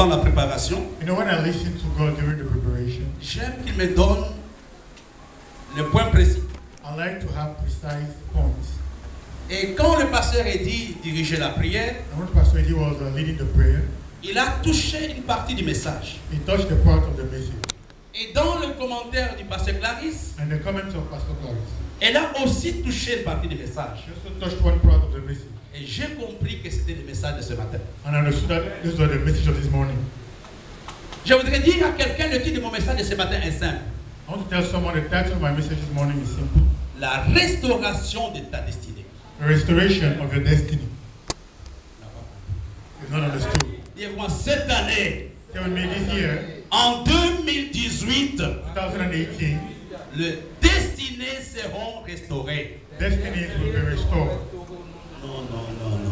pendant la préparation, You know, when I listen to God during the preparation, j'aime qu'il me donne les points précis. I like to have precise points. Et quand le pasteur Eddy dirigeait la prière, And when Pastor Eddie was leading the prayer, il a touché une partie du message. he touched the part of the message. Et dans le commentaire du pasteur Clarisse, And the comments of Pastor Clarence, elle a aussi touché une partie du message. she also touched one part of the message. Et j'ai compris que c'était le message de ce matin. And I understood that this was the message of this morning. Je voudrais dire à quelqu'un, le titre de mon message de ce matin est simple. I want to tell someone the title of my message this morning is simple. La restauration de ta destinée. The restoration of your destiny. It's not understood. Dis-moi, cette année, Tell me this year, en 2018, 2018, les destinées seront restaurées. destinies will be restored. Non, non, non, non.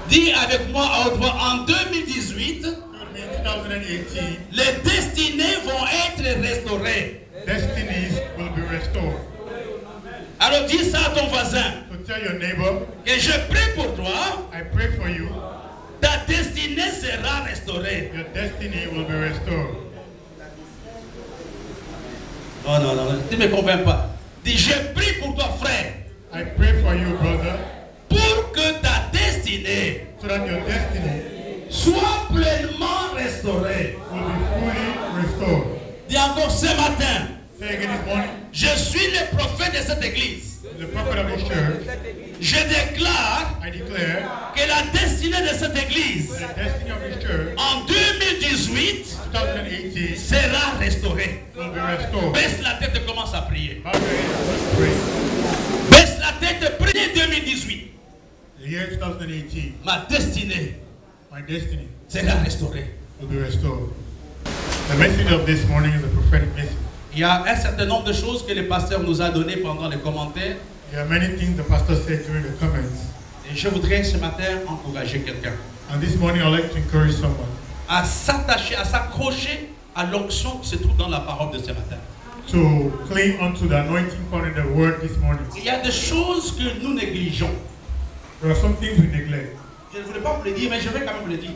Dis avec moi à haute voix, en 2018, 2018, les destinées vont être restaurées. destinies will be restored. Alors dis ça à ton voisin. So tell your neighbor, Et je prie pour toi, I pray for you, ta destinée sera restaurée. your destiny will be restored. Non, non, non, tu ne me convaincs pas. Dis, je prie pour toi, frère, I pray for you, brother, pour que ta destinée so that your destiny soit pleinement restaurée. will be fully restored. Dis encore ce matin, Say again this morning, je suis le prophète de cette église. the prophet of this church, Je déclare I declare que la destinée de cette église the destiny of this church, en 2018 2018, sera restaurée. will be restored. Baisse la tête et commence à prier. Bow your head and let's pray. Baisse la tête et prie 2018. The year 2018, Ma destinée my destiny sera restaurée. will be restored. The message of this morning is a prophetic message. Il y a un certain nombre de choses que le pasteur nous a données pendant les commentaires. There are many things the pastor said during the comments. Et je voudrais ce matin encourager quelqu'un And this morning I'd like to encourage someone à s'attacher, à s'accrocher à l'onction qui se trouve dans la parole de ce matin. to cling onto the anointing found in the word this morning. Il y a des choses que nous négligeons. There are some things we neglect. Je ne voulais pas vous le dire, mais je vais quand même vous le dire.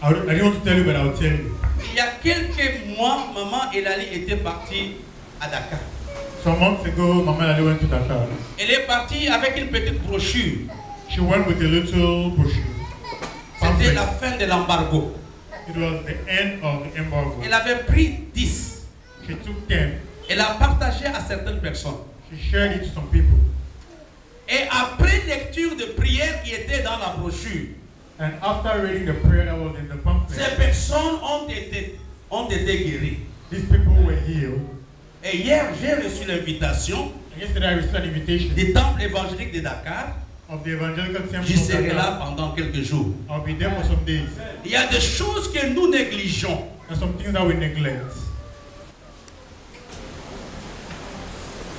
I didn't want to tell you, but I'll tell you. Il y a quelques mois, maman Elali était partie à Dakar. Some months ago, Mama Lali went to Dakar. Elle est partie avec une petite brochure. She went with a little brochure. C'était Pamphlet. la fin de l'embargo. It was the end of the embargo. Elle avait pris 10. She took 10. Elle a partagé à certaines personnes. She shared it to some people. Et après lecture de prière qui était dans la brochure, And after reading the prayer that was in the ces pamphlet, personnes ont été guéries. these people were healed. Et hier, j'ai reçu l'invitation And yesterday I received an invitation du temple évangélique de Dakar. of the evangelical temple J'y of serai là Dakar. pendant quelques jours. I'll be there for some days. Il y a des choses que nous négligeons. And some things that we neglect.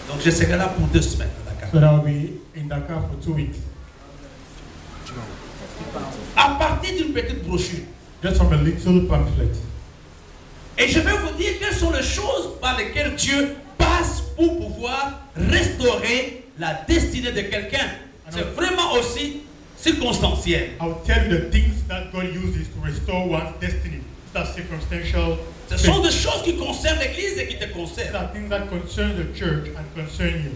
Donc je serai là pour 2 semaines à Dakar. So that I'll be in Dakar for 2 weeks. À partir d'une petite brochure. Just from a little pamphlet. Et je vais vous dire quelles sont les choses par lesquelles Dieu passe pour pouvoir restaurer la destinée de quelqu'un. C'est vraiment aussi circonstanciel. I'll tell you the things that God uses to restore one's destiny. That's circumstantial. Ce sont des choses qui concernent l'Église et qui te These concernent. are things that concern the church and concern you.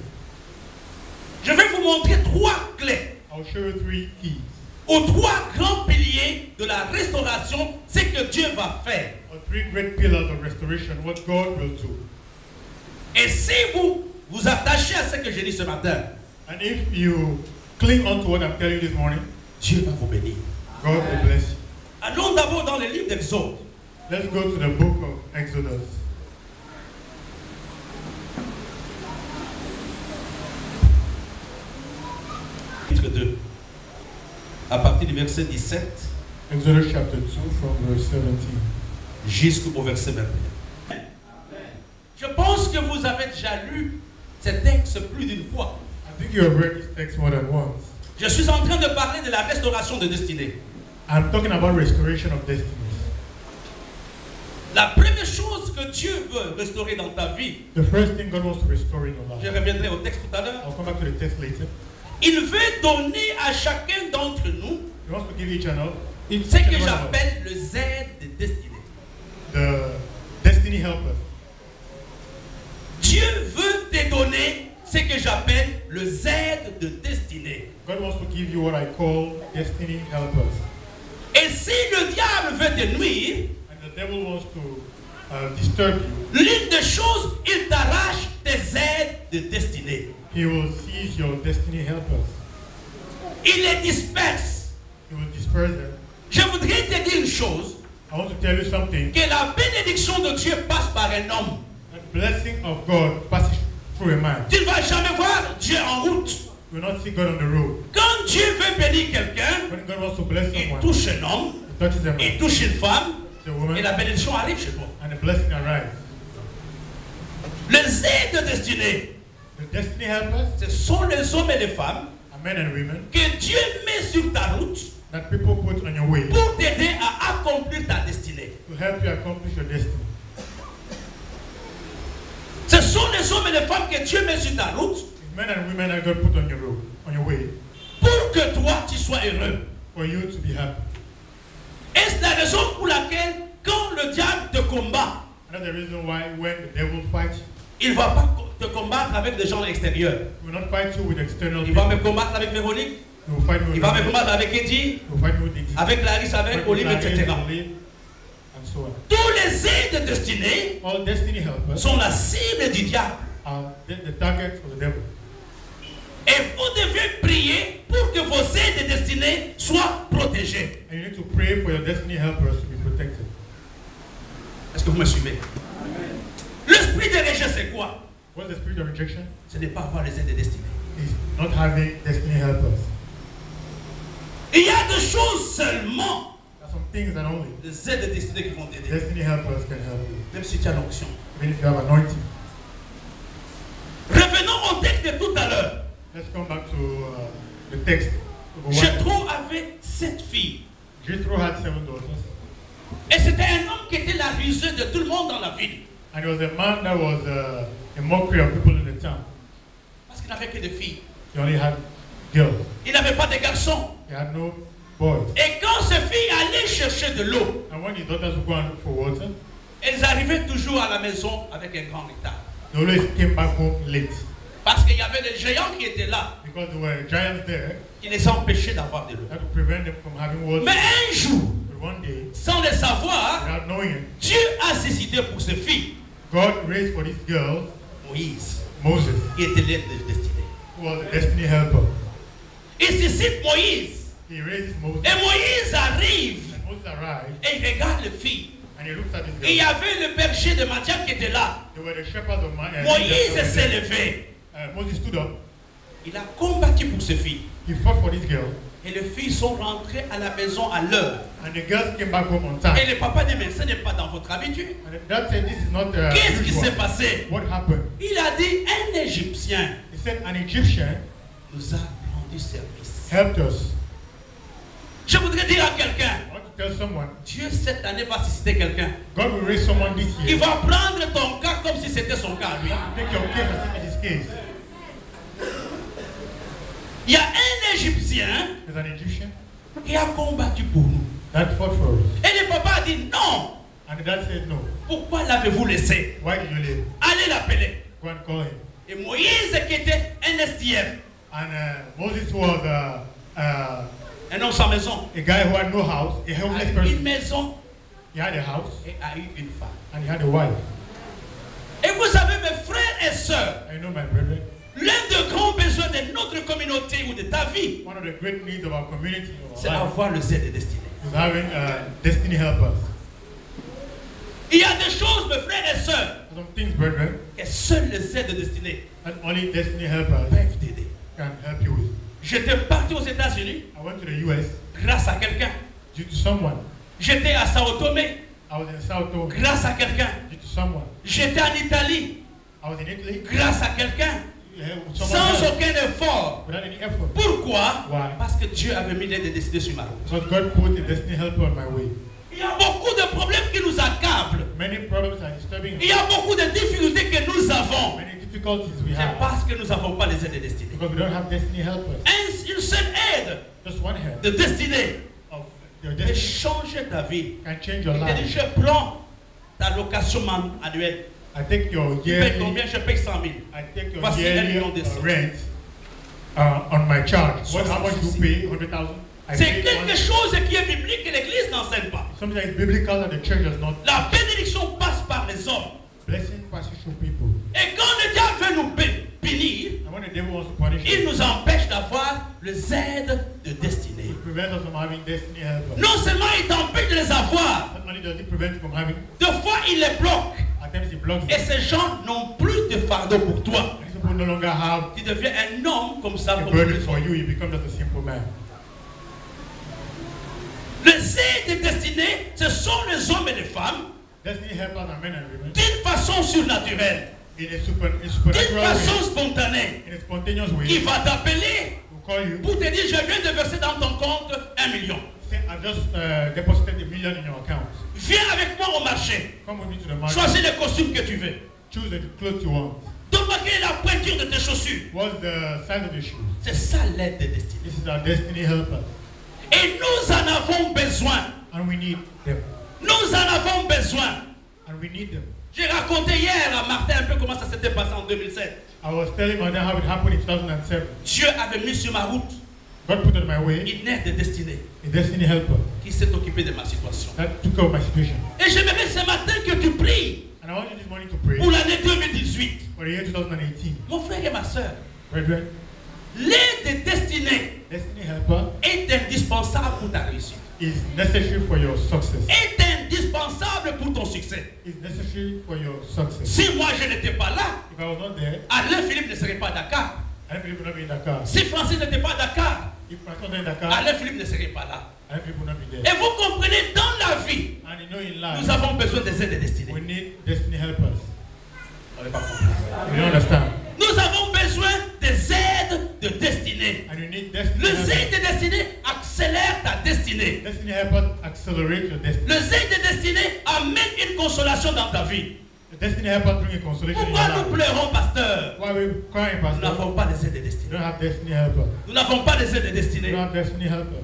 Je vais vous montrer 3 clés I'll show you 3 keys. aux 3 grands piliers de la restauration, ce que Dieu va faire. Or 3 great pillars of restoration, what God will do. Et si vous vous attachez à ce que j'ai dit ce matin, And if you cling on to what I'm telling you this morning, Dieu va vous bénir. God will bless you. Allons d'abord dans le livre d'Exode. Let's go to the book of Exodus. Chapitre 2. À partir du verset 17 Exodus chapter 2 from verse 17. jusqu'au verset 21. Je pense que vous avez déjà lu ce texte plus d'une fois. I think you have read this text more than once. Je suis en train de parler de la restauration de destinée. I'm talking about restoration of destinies. La première chose que Dieu veut restaurer dans ta vie, The first thing God wants to restore in your je life. reviendrai au texte tout à l'heure, I'll come back to the text later. il veut donner à chacun d'entre nous He wants to give each and all Ce que j'appelle le Z de destinée. The destiny helper. Dieu veut te donner ce que j'appelle le Z de destinée. God wants to give you what I call destiny helpers. Et si le diable veut te nuire, And the devil wants to disturb you. l'une des choses, il t'arrache tes aides de destinée. He will seize your destiny helpers. Il les disperse. He will disperse them. Je voudrais te dire une chose, I want to tell you something. que la bénédiction de Dieu passe par un homme. The blessing of God passes through a man. Tu ne vas jamais voir Dieu en route. You will not see God on the road. Quand Dieu veut bénir quelqu'un, When God wants to bless il someone, touche un homme, he touches a il man, touche une femme, the woman, et la bénédiction arrive chez toi. and the blessing arrives. Les aides de destinée, The destiny helpers ce sont les hommes et les femmes are men and women que Dieu met sur ta route that people put on your way pour t'aider à accomplir ta destinée. to help you accomplish your destiny. Ce sont les hommes et les femmes que Dieu met sur ta route It's men and women that God put on your road, on your way, pour que toi tu sois heureux. for you to be happy. Et c'est la raison pour laquelle quand le diable te combat, That's the reason why when the devil fights you, il ne va pas te combattre avec des gens extérieurs. he will not fight you with external Il va people. me combattre avec Véronique, He will fight me il with va me combattre avec Eddie, He will fight me with Dixie. avec Clarisse, avec Olive, etc. And so on. Tous les aides destinés All destiny helpers sont la cible du diable. are the targets of the devil. Et vous devez prier pour que vos aides destinés soient protégées. And you need to pray for your destiny helpers to be protected. Est-ce que vous me suivez? L'esprit de rejet, c'est quoi? What's the spirit of rejection? Ce n'est pas avoir les aides destinés. Is not having destiny helpers. Il y a des choses seulement, There are some things that only les aides destinées qui vont t'aider. destiny helpers can help you. Même si tu as l'onction. Even if you have anointing. Revenons au texte de tout à l'heure. Let's come back to the text. Jethro avait 7 filles. Jethro had 7 daughters. Et c'était un homme qui était la risée de tout le monde dans la ville. And he was a man that was a mockery of people in the town. Parce qu'il n'avait que des filles. He only had girls. Il n'avait pas de garçons. He had no boys. Et quand ces filles allaient chercher de l'eau, And when his daughters would go and look for water, elles arrivaient toujours à la maison avec un grand retard. they always came back home late. Parce qu'il y avait des géants qui étaient là, Because there were giants there qui les empêchaient d'avoir de l'eau. that would prevent them from having water. Mais un jour, But one day, sans le savoir, without knowing it, Dieu a suscité pour ces filles God raised for these girls Moïse, Moses, qui était l'aide destinée. who was the destiny helper. Il suscite Moïse. He raises Moses, Et Moïse arrive and Moses arrived, et il regarde les filles. and he looked at these Et il y girls. avait le berger de Madian qui était là. They were the shepherds of Moïse s'est levé. Moses stood up. Il a combattu pour ces filles. He fought for these girls, Et les filles sont rentrées à la maison à l'heure. and the girls came back home on Et time. le papa dit, mais ce n'est pas dans votre habitude. And the dad said, "This is not Qu'est-ce qui s'est usual." passé? What happened? Il a dit, un Égyptien He said, "An Egyptian nous a rendu service. helped us." Je voudrais dire à quelqu'un, I want to tell someone, Dieu cette année va susciter quelqu'un God will raise someone this qui year. va prendre ton cas comme si c'était son cas à lui. Take your case as if it is his case. Il y a un Égyptien There's an Egyptian qui a combattu pour nous. that fought for us. Et le papa a dit, non, And the dad said, "No. pourquoi l'avez-vous laissé? Why did you leave? Allez l'appeler. Go and call him." Et Moïse qui était un STF, And Moses was un homme sans maison, a guy who had no house, a a homeless eu une person. maison He had a house et a eu une femme. and he had a wife. Et vous savez, mes frères et sœurs, And you know, my brethren, l'un des grands besoins de notre communauté ou de ta vie, one of the great needs of our community, of c'est our life, avoir le zèle de destinée. is having destiny helpers. Il y a des choses, mes frères et sœurs, Some things, brethren, que seuls les zèles de destinée that only destiny helpers peuvent t'aider. can help you with. J'étais parti aux États-Unis I went to the US grâce à quelqu'un. due to someone. J'étais à Sao Tomé I was in Sao Tome grâce à quelqu'un. due to someone. J'étais en Italie I was in Italy grâce à quelqu'un. with someone Sans else aucun effort. without any effort. Pourquoi? Why? Parce que Dieu avait mis l'aide destinée sur ma route. Because God put a destiny helper on my way. Il y a beaucoup de problèmes qui nous accablent. Many problems are disturbing Il us. y a beaucoup de difficultés que nous avons. Many difficulties we C'est have parce que nous n'avons pas les aides destinée. because we don't have destiny helpers. Une seule aide Just one help de destinée of Your peut destiny changer ta vie. can change your Il te dit, life. je prends ta location annuelle. I take your Tu payes yearly, combien? Je paye 100 000. I take your Voici yearly 1 million de cents. rent on my charge. How much you 66. pay? 100,000. I C'est pay quelque chose qui est biblique et l'Église n'enseigne pas. something that is biblical that the church does not. La bénédiction passe par les hommes. Blessing passes through people. Et quand le diable veut nous punir, And when the devil wants to punish il us, nous empêche d'avoir le Z de destinée. it prevents us from having destiny helpers. Non seulement il t'empêche de les avoir, Not only does it prevent you from having, deux fois il les bloque. at times it blocks Et you. ces gens n'ont plus de fardeau pour toi. These people no longer have Tu deviens un homme comme ça. a Comme burden les for autres. you. You become just a simple man. Le Z de destinée, ce sont les hommes et les femmes Destiny helpers are men and women d'une façon surnaturelle, in a d'une supernatural façon way, spontanée, in a spontaneous qui way. va t'appeler To call you, pour te dire, je viens de verser dans ton compte 1 million. say, I've just deposited $1 million in your account. Viens avec moi au marché. Come with me to the market. Choisis les costumes que tu veux. Choose the clothes you want. Donne-moi quelle est la pointure de tes chaussures. What's the size of the shoes? C'est ça l'aide de destinée. This is our destiny helper. Et nous en avons besoin. And we need them. Nous en avons besoin. And we need them. J'ai raconté hier à Martin un peu comment ça s'était passé en 2007. I was telling my dad how it happened in 2007. Dieu avait mis sur ma route God put on my way une aide de destinée a destiny helper qui s'est occupée de ma situation. that took care of my situation. Et j'aimerais ce matin que tu pries And I want you this morning to pray pour l'année 2018. for the year 2018. Mon frère et ma soeur, Brethren, l'aide de destinée destiny helper est indispensable pour ta réussite. is necessary for your success. Est indispensable pour ton succès. It's necessary for your success. Si moi je n'étais pas là, If I was not there, Alain Philippe ne serait pas à Dakar. Alain Philippe would not be in Dakar. Si Francis n'était pas à Dakar, If Francis was not in Dakar, Alain Philippe ne serait pas là. Alain Philippe would not be there. Et vous comprenez, dans la vie, And you know in nous life, avons besoin des aides de we destinée. need destiny helpers. On n'est pas compris. You don't understand? Nous avons besoin des aides de destinée. And you need destiny Le Z helpers. de destinée accélère ta destinée. Destiny helpers accelerate your destiny. Le Z de destinée amène une consolation dans ta vie. The destiny helpers bring a consolation in Pourquoi your nous life. pleurons, pasteur? Why are we crying, Nous Pastor? n'avons pas les aides de You destinée. don't have destiny helper. Nous n'avons pas les aides de You destinée. don't have destiny helper.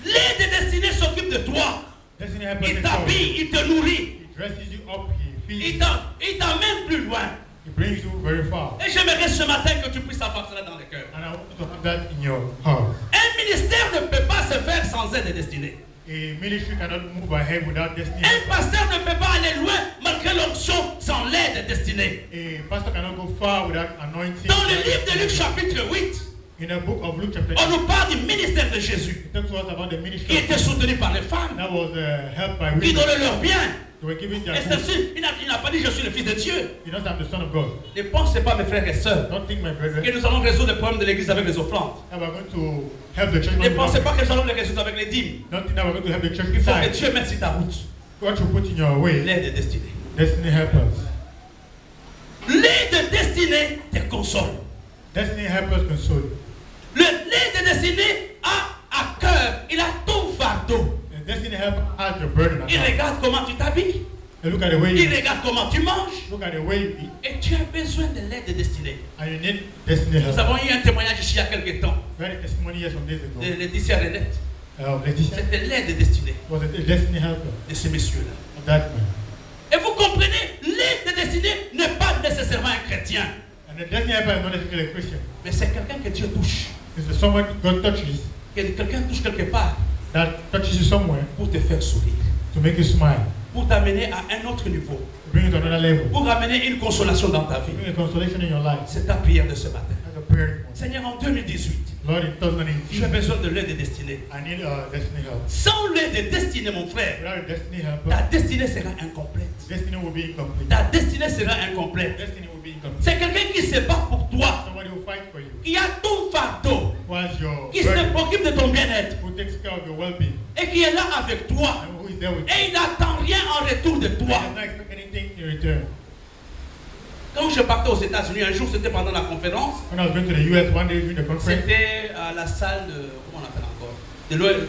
L'aide de destinée s'occupe de toi. Destiny helper Il takes care of you. t'habille, il te nourrit. He dresses you up, he feeds Il you, t'emmène plus loin. he brings you very far. Et j'aimerais ce matin que tu puisses avoir cela dans le cœur. And I want you to have that in your heart. Un ministère ne peut pas se faire sans aide de destinée. A ministry cannot move ahead without destiny Un helper. pasteur ne peut pas aller loin malgré l'onction sans l'aide destinée. A pastor cannot go far without anointing. Dans le livre de Luc chapitre 8, In the book of Luke chapter on 8, nous parle du ministère de Jésus it talks to us about the qui ministry était soutenu par les femmes, that was helped by qui women. donnaient leur bien. They were giving their Et food. ceci, il n'a pas dit je suis le fils de Dieu. He doesn't have the Son of God. Ne pensez pas, mes frères et sœurs, Don't think, my brethren, que nous allons résoudre le problème de l'église avec les offrandes. that we're going to help the church. Ne pensez pas que nous allons les résoudre avec les dîmes. Don't think that we're going to help the church Il faut que inside. Dieu mette sur ta route What you put in your way, l'aide destinée. destiny helpers. L'aide destinée te console. Destiny helpers console. L'aide destinée a à cœur, il a ton fardeau. The destiny helper has the burden at Il hand. regarde comment tu t'habilles. And look at the way Il you regarde comment tu manges. look at the way you eat, Et tu as besoin de l'aide destinée. and you need destiny Nous helper. avons eu un témoignage ici il y a quelques temps We had a testimony here some days ago. de Laetitia Renette. Laetitia C'était l'aide destinée was a destiny helper de ces messieurs-là. of that man. Et vous comprenez, l'aide destinée n'est pas nécessairement un chrétien, And the destiny helper is not necessarily a Christian. mais c'est quelqu'un que Dieu touche. It's someone God touches, Que quelqu'un touche quelque part that touches you somewhere pour te faire sourire, to make you smile, pour t'amener à un autre niveau, to bring you to another level, pour amener une consolation dans ta vie. bring a consolation in your life. C'est ta prière de ce matin. That's a prayer. Seigneur, en 2018, Lord, in j'ai 2018, besoin de l'aide destinée. I need destiny help. Sans l'aide destinée, mon frère, Without a destiny ta helper, destinée sera incomplète. destiny will be incomplete. Ta destinée sera incomplète. Destiny will be incomplete. C'est quelqu'un qui se bat pour toi, Somebody will fight for you. qui a ton fardeau, Who has your qui se burden, préoccupe de ton bien-être who takes care of your well-being, et qui est là avec toi. and who is there with you. Et il n'attend rien en retour de I toi. does not expect anything in return. Quand je partais aux États-Unis, un jour, c'était pendant la conférence, When I was going to the US one day during the conference, c'était à la salle de. Comment on appelle encore de l'OL.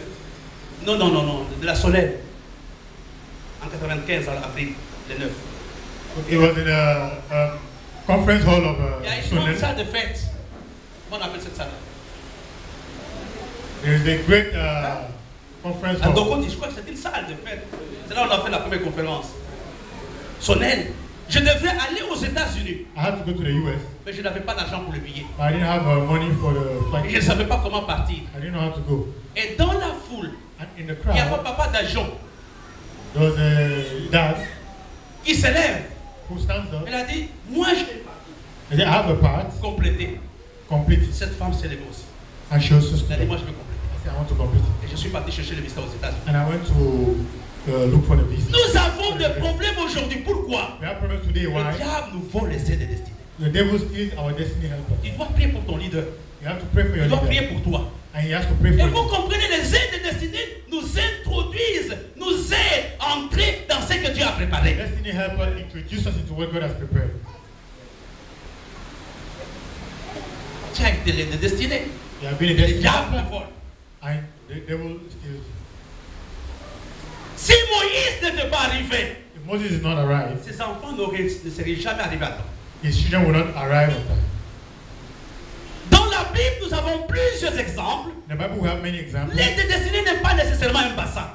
Non, de la Solène. En 95, à avril, le 9. it was in a conference hall of Il y a une grande Sunan. salle de fête. Comment on appelle cette salle? There is a great conference À hall. Dokoti, je crois que c'était une salle de fête. C'est là où on a fait la première conférence. Sonnel. Je devais aller aux États-Unis, I had to go to the US, mais je n'avais pas d'argent pour le billet. but I didn't have money for the flight. Et je ne savais pas comment partir. I didn't know how to go. Et dans la foule, And in the il y avait crowd, papa d'agent there was a dad qui s'élève. who stands up. Il a dit, moi je vais He said, I have a part compléter. completed. Cette femme s'est levée aussi. And she also Elle stood a dit, up. moi je vais compléter. I said, I want to complete it. Et je suis parti chercher le visa aux États-Unis. And I went to look for the visa. Nous avons des problèmes aujourd'hui. Pourquoi? We have problems today. Le Why? diable nous vole les aides de destinée. The devil steals our destiny helper. Tu dois prier pour ton leader. You have to pray for your Il doit prier leader. pour toi. And he has to pray Et for vous you. comprenez, les aides de destinée nous introduisent, nous aident à entrer dans ce que Dieu a préparé. Destiny helper introduce us into what God has prepared. Tu as été l'aide de destinée. You have been a Le destiny diable helper. te vole. And the devil steals. Si Moïse n'était pas arrivé, If Moses is not arrived, ses enfants ne seraient jamais arrivés à temps. his children will not arrive on time. Dans la Bible, nous avons plusieurs exemples. In the Bible, we have many examples. L'aide de destinée n'est pas nécessairement un bassin.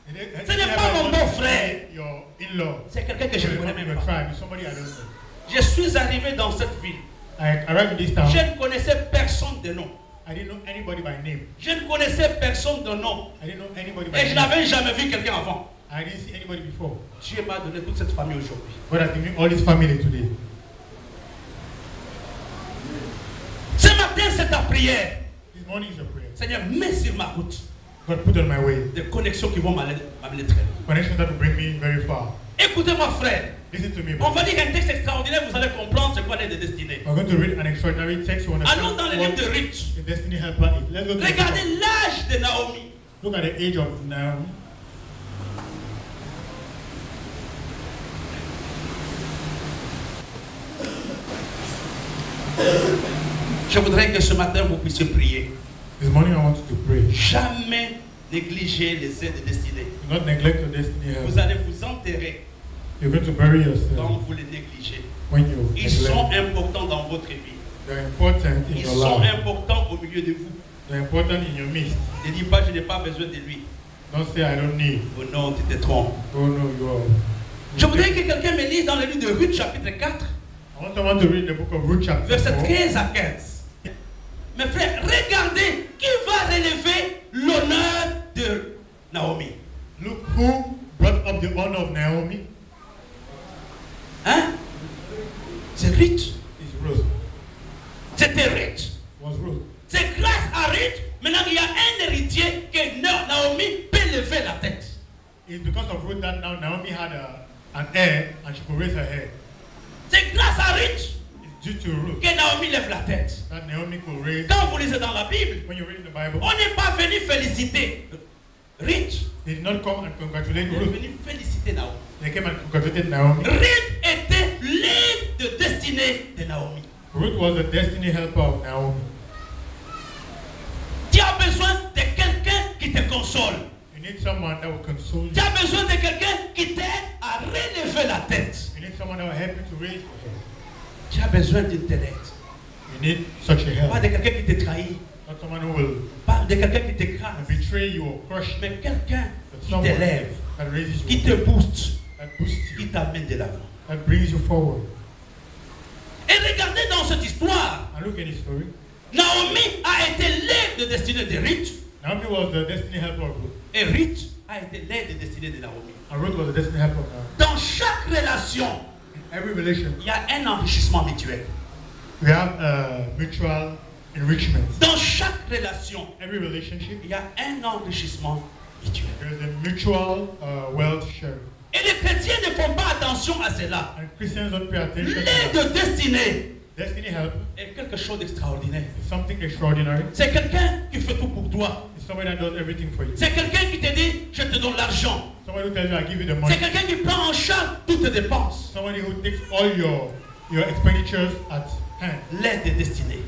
Ce n'est pas mon beau-frère. Your in-law. C'est quelqu'un que je ne connais même Your pas. tribe. It's somebody I don't know. Je suis arrivé dans cette ville. I arrived in this town. Je ne connaissais personne de nom. I didn't know anybody by name. Je ne connaissais personne de nom. I didn't know anybody by Et je name. n'avais jamais vu quelqu'un avant. I didn't see anybody before. Dieu m'a donné toute cette famille aujourd'hui. God has given me all his family today. Ce matin, c'est ta prière. This morning is your prayer. Seigneur, mets sur ma route God put on my way des connexions qui vont m'amener très loin. connections that will bring me very far. Écoutez-moi, frère. Listen to me. On va dire un texte extraordinaire, vous allez comprendre c'est quoi l'aide de destinée. We're going to read an extraordinary text. You understand Allons dans le what livre de Ruth. the destiny helper is. Let's go to Regardez l'âge de Naomi. look at the age of Naomi. Je voudrais que ce matin vous puissiez prier. This morning I want you to pray. Jamais négliger les aides de destinée. Do not neglect your destiny Vous helper. allez vous enterrer You're going to bury quand yourself vous les négligez. when you Ils sont neglect. importants dans votre vie. They're important in Ils your sont life. importants au milieu de vous. They're important in your midst. Ne dis pas, je n'ai pas besoin de lui. Don't say I don't need. Oh non, tu te trompes. Oh no, you are. Je voudrais que quelqu'un me lise dans le livre de Ruth, chapitre 4, I want someone to read the book of Ruth chapter versets 4. 13 à 15. Mes frères, regardez qui va relever l'honneur de Naomi. Look who brought up the honor of Naomi. Hein? C'est Ruth. Is Ruth. C'était Ruth. Was Ruth. C'est grâce à Ruth, maintenant il y a un héritier que Naomi peut lever la tête. It's because of Ruth that now Naomi had an heir and she could raise her head. C'est grâce à Ruth It's due to Ruth que Naomi lève la tête. that Naomi could raise. Quand vous lisez dans la Bible, When you read in the Bible, on n'est pas venu féliciter Ruth. they did not come and congratulate On est Ruth. venu féliciter Naomi. They came and congratulated Naomi. Ruth était l'aide de destinée de Naomi. Ruth was the destiny helper of Naomi. Tu as besoin de quelqu'un qui te console. You need someone that will console Tu you. as besoin de quelqu'un qui t'aide à relever la tête. You need someone that will help you to raise your head. Tu as besoin d'une telle aide. You need such a Pas help. de quelqu'un qui te trahit. Not someone who will Pas de quelqu'un qui t'écrase. betray you or crush you, Mais quelqu'un but qui someone t'élève, that raises qui you, te booste, that boosts qui you, t'amène de l'avant. that brings you forward. Et regardez dans cette histoire, And look at his story. Naomi a été l'aide de destinée de Ruth. Naomi was the destiny helper of Ruth. Et Ruth a été l'aide de destinée de Naomi. And Ruth was the destiny helper of Naomi. Dans chaque relation, In every relation, il y a un enrichissement mutuel. we have mutual enrichment. Dans chaque relation, Every relationship, il y a un enrichissement mutuel. there is a mutual wealth sharing. Et les chrétiens ne font pas attention à cela. And Christians don't pay attention to L'aide that. de destinée Destiny help est quelque chose d'extraordinaire. is something extraordinary. C'est quelqu'un qui fait tout pour toi. It's somebody that does everything for you. C'est quelqu'un qui te dit, je te donne l'argent. Somebody who tells you, I give you the money. C'est quelqu'un qui prend en charge toutes tes dépenses. Somebody who takes all your expenditures at hand. L'aide de destinée.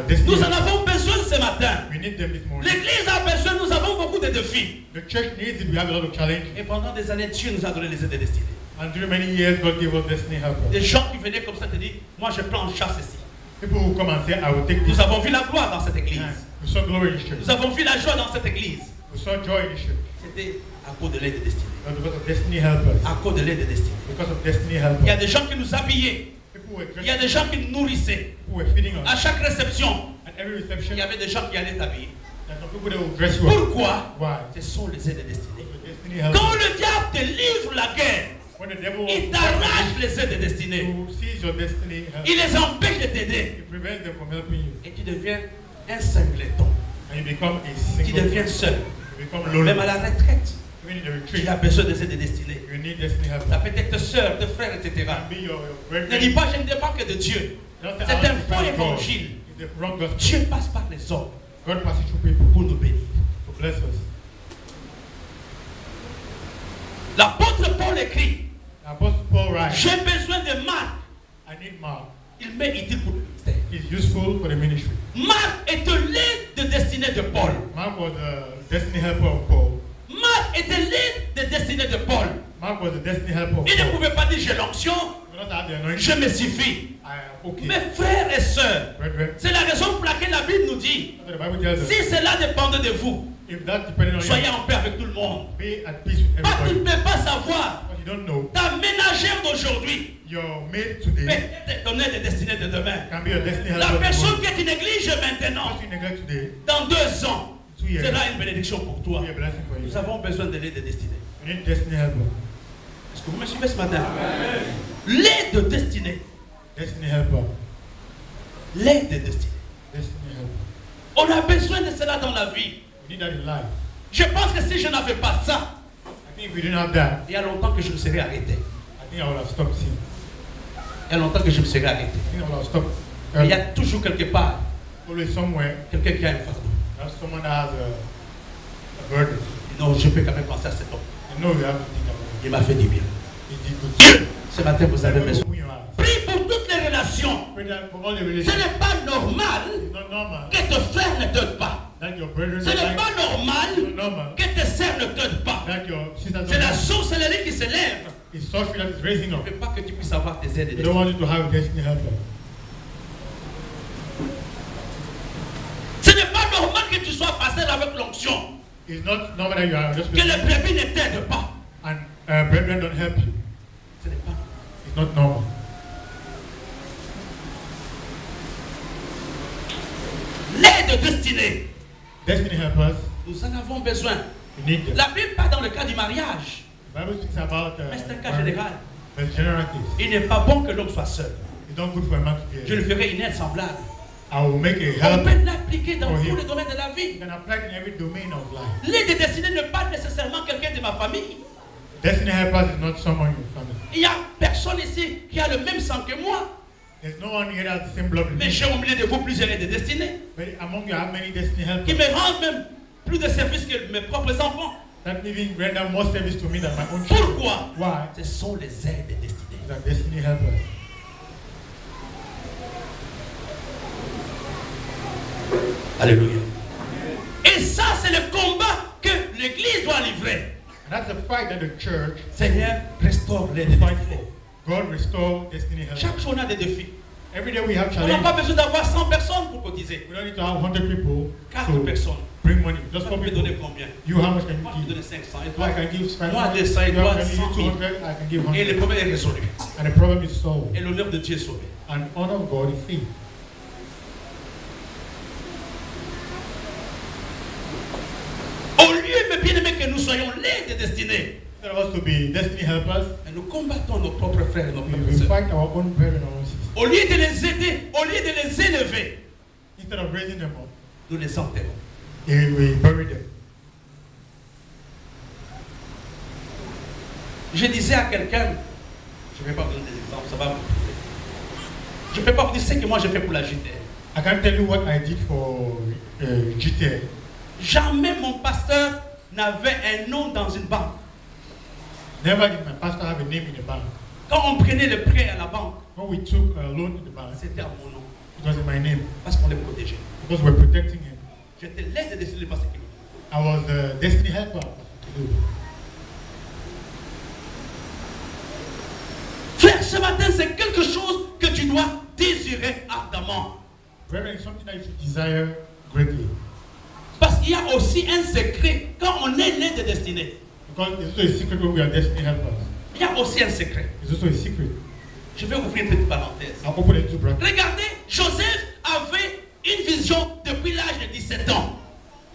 Destiny Nous en help. avons besoin ce matin. We need them this morning. L'église a besoin, nous avons beaucoup de défis. The church needs it. We have a lot of challenges. Et pendant des années, Dieu nous a donné les aides de destinée. And during many years, God gave us destiny helpers. Des gens qui venaient comme ça te disent, moi je prends en charge ceci. People who come and say, I will take this. Nous avons vu la gloire dans cette église. And we saw glory in this church. Nous avons vu la joie dans cette église. We saw joy in the church. C'était à cause de l'aide destinée. Because of destiny helpers. À cause de l'aide destinée. Because of destiny Il y helpers. a des gens qui nous habillaient. People were Il y a des gens qui nous nourrissaient. People were feeding us. À chaque réception, At every il reception, y avait des gens qui allaient t'habiller. there's some people that will dress you up. Pourquoi? Why? Ce sont les aides destinées. The destiny helpers. Quand le diable te livre la guerre, When the devil il t'arrache les aides destinées. to seize your destiny helpers, Il les empêche de t'aider. it prevents them from helping you. Et tu deviens un singleton. And you become a Tu single. deviens seul. You become lonely. Même à la retraite, Even in the tu retreat, as besoin des aides destinées. you need destiny helpers. Ça peut être tes soeurs, tes frères, etc. Can be your Ne brethren. dis pas, je ne dépends que de Dieu. Don't C'est say, I un want to faux find God. évangile. It's the wrong gospel. Dieu passe par les hommes God passes through people pour nous bénir. to bless us. L'apôtre Paul écrit, Apostle Paul writes, j'ai besoin de Marc. I need Mark. Il m'est utile pour le ministère. He's useful for the ministry. Marc était l'aide de destinée de Paul. Mark was the destiny helper of Paul. Marc était l'aide de destinée de Paul. Mark was the destiny helper of Il ne Paul. pouvait pas dire j'ai l'onction, Do not have the anointing. je me suffis. I am okay. Mes frères et sœurs, Brethren, c'est la raison pour laquelle la Bible nous dit, that's what the Bible tells us. si cela dépendait de vous, If that depended on soyez you, en paix avec tout le monde. be at peace with Parce que tu ne everybody. peux pas savoir, But you don't know, ta ménagère d'aujourd'hui your mate today peut être ton aide destinée de demain. can be a destiny La helper personne tomorrow. que tu négliges maintenant, What you neglect today, dans 2 ans, 2 years, sera une bénédiction pour toi. will be a blessing for you. Nous avons besoin de l'aide destinée. You need destiny helper. Est-ce que vous me suivez ce matin? L'aide destinée. Destiny helper. L'aide destinée. Destiny helper. On a besoin de cela dans la vie. You need that in life. Je pense que si je n'avais pas ça, I think if we didn't have that, il y a longtemps que je me serais arrêté. I think I would have stopped sin. Il y a longtemps que je me serais arrêté. I think I would have stopped. Mais il y a toujours quelque part Always somewhere, quelqu'un qui a un fardeau. there's someone that has a burden. Non, je peux quand même penser à cet homme. You know you have to think about it. Il m'a fait du bien. He did good. Dieu, ce matin vous avez besoin. Open your eyes. Prie pour toutes les relations. Pray that for all the Ce relationships. n'est pas normal It's not normal que tes frères ne t'aident pas. that your brethren Ce n'est pas normal It's not normal que tes sœurs ne t'aident pas. that your sisters C'est la don't. sorcellerie qui se lève. It's sorcery that is raising Je up. ne veux pas que tu puisses avoir tes aides. You don't want you to have a destiny helper. Ce n'est pas normal que tu sois pasteur avec l'onction. It's not normal that you are just Que les brebis ne t'aident pas. and brethren don't help you. Ce n'est pas normal. It's not normal. L'aide destinée. Destiny helpers, Nous en avons besoin. you need them. La Bible parle dans le cas du mariage. The Bible speaks about Mais c'est un cas marriage. général. But general case. Il n'est pas bon que l'homme soit seul. It's not good for a man to be Je a lui ferai une aide semblable. I will make a On help. peut l'appliquer dans Oh, tous he- les domaines de la You vie. can apply it in every domain of life. L'aide destinée n'est pas nécessairement quelqu'un de ma famille. Destiny helpers is not someone in your family. Il n'y a personne ici qui a le même sang que moi. There's no one here that has the same blood with Mais me. j'ai au milieu de vous plusieurs aides destinées But among you, I have many destiny qui helpers me rendent même plus de services que mes propres enfants. that even render more service to me than my own children. Pourquoi? Why? Ce sont les aides destinées. These are destiny helpers. Alléluia. Et ça, c'est le combat que l'Église doit livrer. And that's the fight that the church Seigneur, restaure l'aide fight destinée. for. God restore destiny helpers. Chaque jour, on a des défis. Every day we have On n'a challenges. pas besoin d'avoir 100 personnes pour cotiser. We don't need to have 100 people 4 to personnes. bring money. Just Toi, for tu peux people. donner combien? You, how much can Moi, je you peux give? donner 500. Et I toi? can give 500. Moi, 200, et You toi, can 100 give 000. 200. I can give Et le 100. problème est résolu. And the problem is solved. Et l'honneur de Dieu est sauvé. And honor of God is saved. Au lieu, mes bien-aimés, que nous soyons l'aide destinée, Instead of us to be destiny helpers, mais nous combattons nos propres frères et nos we propres sœurs. fight our own brethren and our sisters. Au lieu de les aider, au lieu de les élever, Instead of raising them up, nous les enterrons. we bury them. Je disais à quelqu'un, je ne vais pas vous donner des exemples, ça va vous trouver. Je ne peux pas vous dire ce que moi j'ai fait pour la JTR. I can't tell you what I did for GTA. Jamais mon pasteur n'avait un nom dans une banque. Never did my pastor have a name in the bank. Quand on prenait le prêt à la banque, When we took a loan in the bank, c'était à mon nom, it was in my name parce qu'on les protégeait. because we're protecting him. J'étais l'aide destinée parce qu'il I was the destiny helper to do. Frère, ce matin, c'est quelque chose que tu dois désirer ardemment. Brethren, it's something that you should desire greatly. Parce qu'il qu'il y a aussi un secret quand on est né de destinée. Because it's also a secret when we are destiny helpers. Il y a aussi un secret. It's also a secret. Je vais ouvrir une petite parenthèse. I'll open it to bracket. Regardez, Joseph avait une vision depuis l'âge de 17 ans.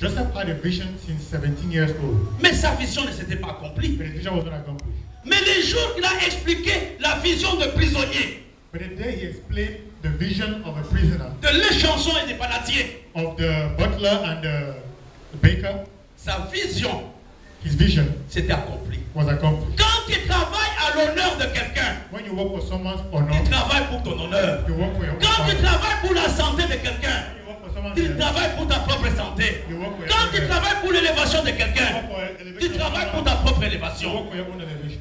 Joseph had a vision since 17 years old. Mais sa vision ne s'était pas accomplie. But the vision was not accomplished. Mais le jour qu'il a expliqué la vision de prisonnier, But the day he explained the vision of a prisoner, de l'échanson et des panatiers, of the butler and the baker, sa vision his vision s'était accomplie. was accomplished. Quand tu travailles à l'honneur de quelqu'un, When you work for someone's honor, tu travailles pour ton honneur. you work for your own Quand tu honor. travailles pour la santé de quelqu'un, When you work for someone's tu health, travailles pour ta propre santé. you work for your Quand own tu health. travailles pour l'élévation de You quelqu'un, work for tu elevation of travailles pour someone. ta propre You élévation. work for your own elevation.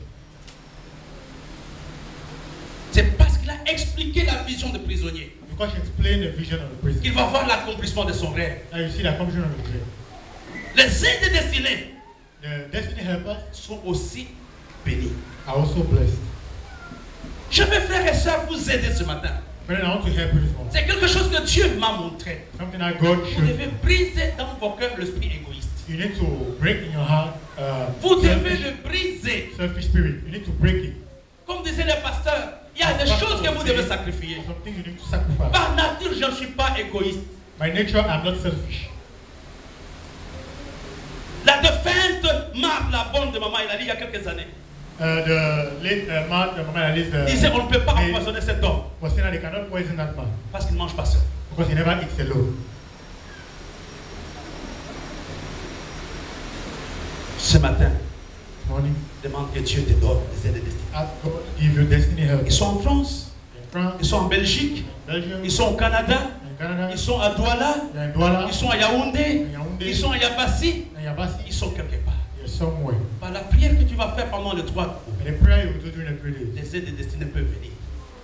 C'est parce qu'il a expliqué la vision de prisonnier Because he explained the vision of the prisoner. qu'il va voir l'accomplissement de son rêve. Now you see the accomplishment of the dream. Les aides de destinée The destiny helpers sont aussi bénis. are also blessed. Je vais, frères et sœurs, vous aider ce matin. But I want to help you this morning. C'est quelque chose que Dieu m'a montré. Something that God Vous showed you. devez briser dans vos cœurs l'esprit égoïste. You need to break in your heart Vous devez selfish, le briser. selfish spirit. You need to break it. Comme disait le pasteur, il y a des choses que vous devez sacrifier. Something you need to sacrifice. Par nature, je ne suis pas égoïste. By nature, I'm not selfish. La défunte Marthe, la bonne de maman, il a dit il y a quelques années. The late Mark, the Mama Alice, Il disait on ne peut pas they- empoisonner cet homme was saying that they cannot poison that man parce qu'il ne mange pas seul. because he never eats alone. Ce matin, This morning, demande que Dieu te donne des aides de destinée. ask God to give you destiny help. Ils sont en France, In France, ils sont en Belgique, in Belgium, ils sont au Canada, in Canada, ils sont à Douala, you're in Douala, ils sont à Yaoundé, in Yaoundé, ils sont à Yabassi, in Yabasi, ils sont quelque part. you're somewhere. Par la prière que tu vas faire pendant les 3 jours, And the prayer you will do during the 3 days. les aides de destinée peuvent venir.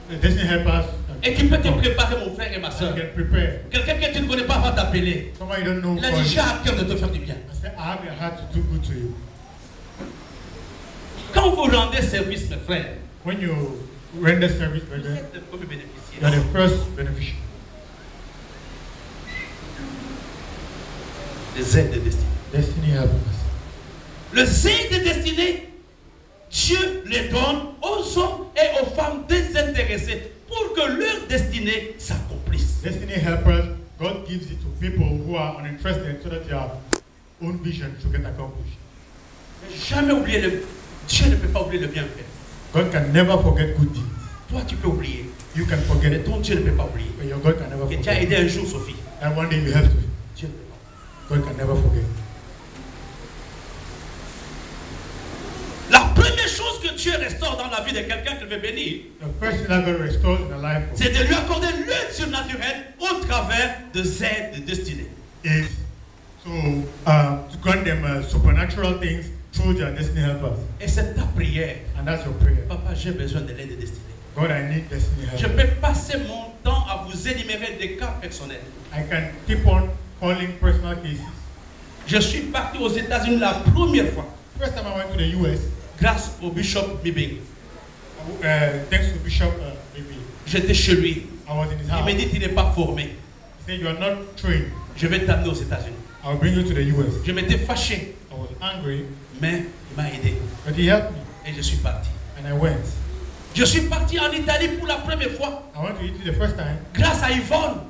The destiny helpers Et tu peux te préparer, mon frère et ma you soeur. can prepare. Quelqu'un que tu ne connais pas va t'appeler. Someone you don't know. Il a call dit, you. j'ai à cœur de te faire du bien. I said, I have a heart to do good to you. Quand vous rendez service, mes frères, When you render service, vous brother, êtes le premier bénéficiaire. you are the first beneficiary. Les aides de destinée. Destiny helpers. Les aides de destinée, Dieu les donne aux hommes et aux femmes désintéressés pour que leur destinée s'accomplisse. Destiny helpers, God gives it to people who are uninterested so that their own vision should get accomplished. Jamais oublier Dieu ne peut pas oublier le bienfait. God can never forget good deeds. Toi, tu peux oublier. You can forget Mais it, ton Dieu ne peut pas oublier. but your God can never Que tu as forget. aidé un jour, Sophie. And one day you help to. Dieu ne peut pas. God can never forget. La première chose que Dieu restaure dans la vie de quelqu'un qu'il veut bénir, The first thing that God restores in the life of c'est de lui accorder l'aide surnaturelle au travers de aides de destinée. is to grant them supernatural things through their destiny helpers. Et c'est ta prière. And that's your prayer. Papa, j'ai besoin de l'aide de destinée. God, I need destiny Je helpers. peux passer mon temps à vous énumérer des cas personnels. I can keep on calling personal cases. Je suis parti aux États-Unis la première fois First time I went to the US, grâce au bishop Mibing. thanks to Bishop Bibi, J'étais chez lui. I was in his Il house. m'a dit tu n'es pas formé. He said, you are not trained. Je vais t'amener aux États-Unis. I'll bring you to the US. Je m'étais fâché, I was angry, mais il m'a aidé. but he helped me, Et je suis parti. and I went. Je suis parti en Italie pour la première fois I went to Italy the first time grâce à Yvonne.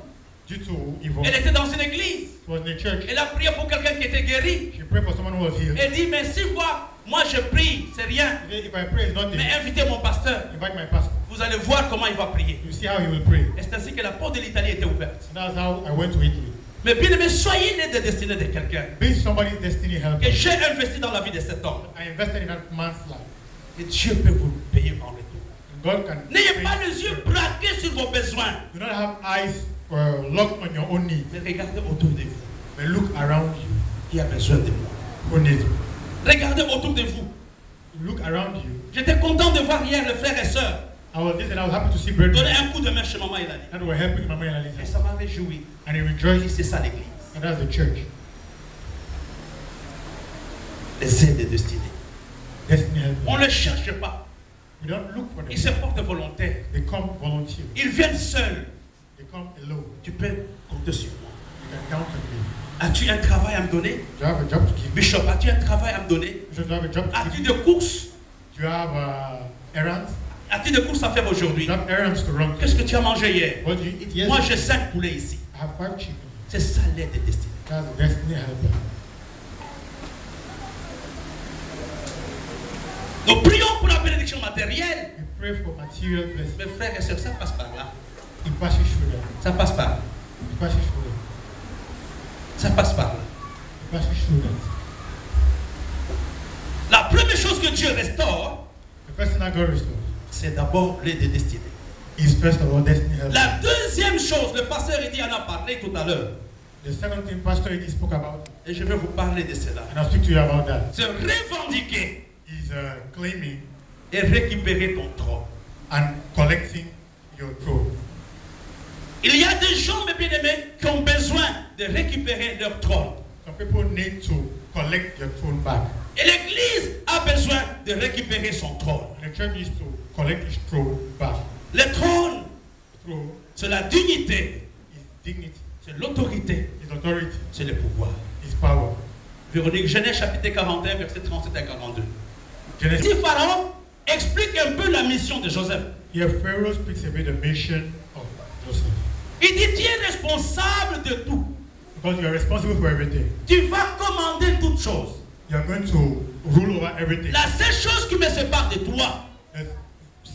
due to Yvonne. Elle était dans une église. She was in a church. Elle a prié pour quelqu'un qui était guéri. She prayed for someone who was healed. Elle dit, mais si moi je prie, c'est rien. She said, if I pray, it's nothing. Mais invitez mon pasteur. Invite my pastor. Vous allez voir comment il va prier. You see how he will pray. Et c'est ainsi que la porte de l'Italie était ouverte. And that's how I went to Italy. Mais bien aimé, soyez l'aide de destinée de quelqu'un. Be somebody's destiny Que helper. j'ai investi dans la vie de cet homme. I invested in that man's life. Et Dieu peut vous payer en retour. God can. N'ayez pas les yeux braqués sur vos besoins. Do not have eyes locked on your own needs, Mais regardez autour de vous. but look around you. Qui a besoin de moi? Who needs me? Regardez autour de vous. Look around you. J'étais content de voir hier les frères et sœurs I was happy to see donner brethren un coup de main chez maman Elali. that were helping Mama and Et Alice. ça m'a réjoui. And he Et rejoiced, c'est ça l'église. and that's the church. Les aides de destinée. Destiny On helpers. ne les cherche pas. We don't look for Ils se them. portent volontaires. They come volunteer. Ils viennent seuls. They come alone. Tu peux compter sur moi. You can count on me. As-tu un travail à me donner? Do you have a job to give me? Bishop, as-tu un travail à me donner? Bishop, do you have a job to As-tu give me? des courses? Do you have errands? As-tu des courses à faire Do aujourd'hui? you have errands to run? Qu'est-ce que tu as mangé hier? What did you eat yesterday? Moi, j'ai 5 poulets ici. I have 5 chicken. C'est ça l'aide des destinées. That's the destiny helper. Nous prions pour la bénédiction matérielle. We pray for material blessing. Mes frères et sœurs, ça passe par là. It passes through them. Ça passe par là. It passes through them. Ça passe par là. It passes through them. La première chose que Dieu restaure, The first thing that God restores c'est d'abord l'aide des destinées. is first of all destiny helper. La deuxième chose, le pasteur Eddy en a parlé tout à l'heure, The second thing Pastor Eddy spoke about, et je vais vous parler de cela, and I'll speak to you about that, c'est revendiquer is claiming et récupérer ton trône. and collecting your throne. Il y a des gens, mes bien-aimés, qui ont besoin de récupérer leur trône. Some people need to collect their throne back. Et l'Église a besoin de récupérer son trône. The church needs to collect its throne back. Le trône, Throne c'est la dignité, is dignity, c'est l'autorité, is authority, c'est le pouvoir. is power. Véronique, Genèse chapitre 41, verset 37 à 42. Genesis. Si Pharaon explique un peu la mission de Joseph. Here Pharaoh speaks about the mission of Joseph. Il dit, tu es responsable de tout. Because you are responsible for everything. Tu vas commander toutes choses. You are going to rule over everything. La seule chose qui me sépare de toi,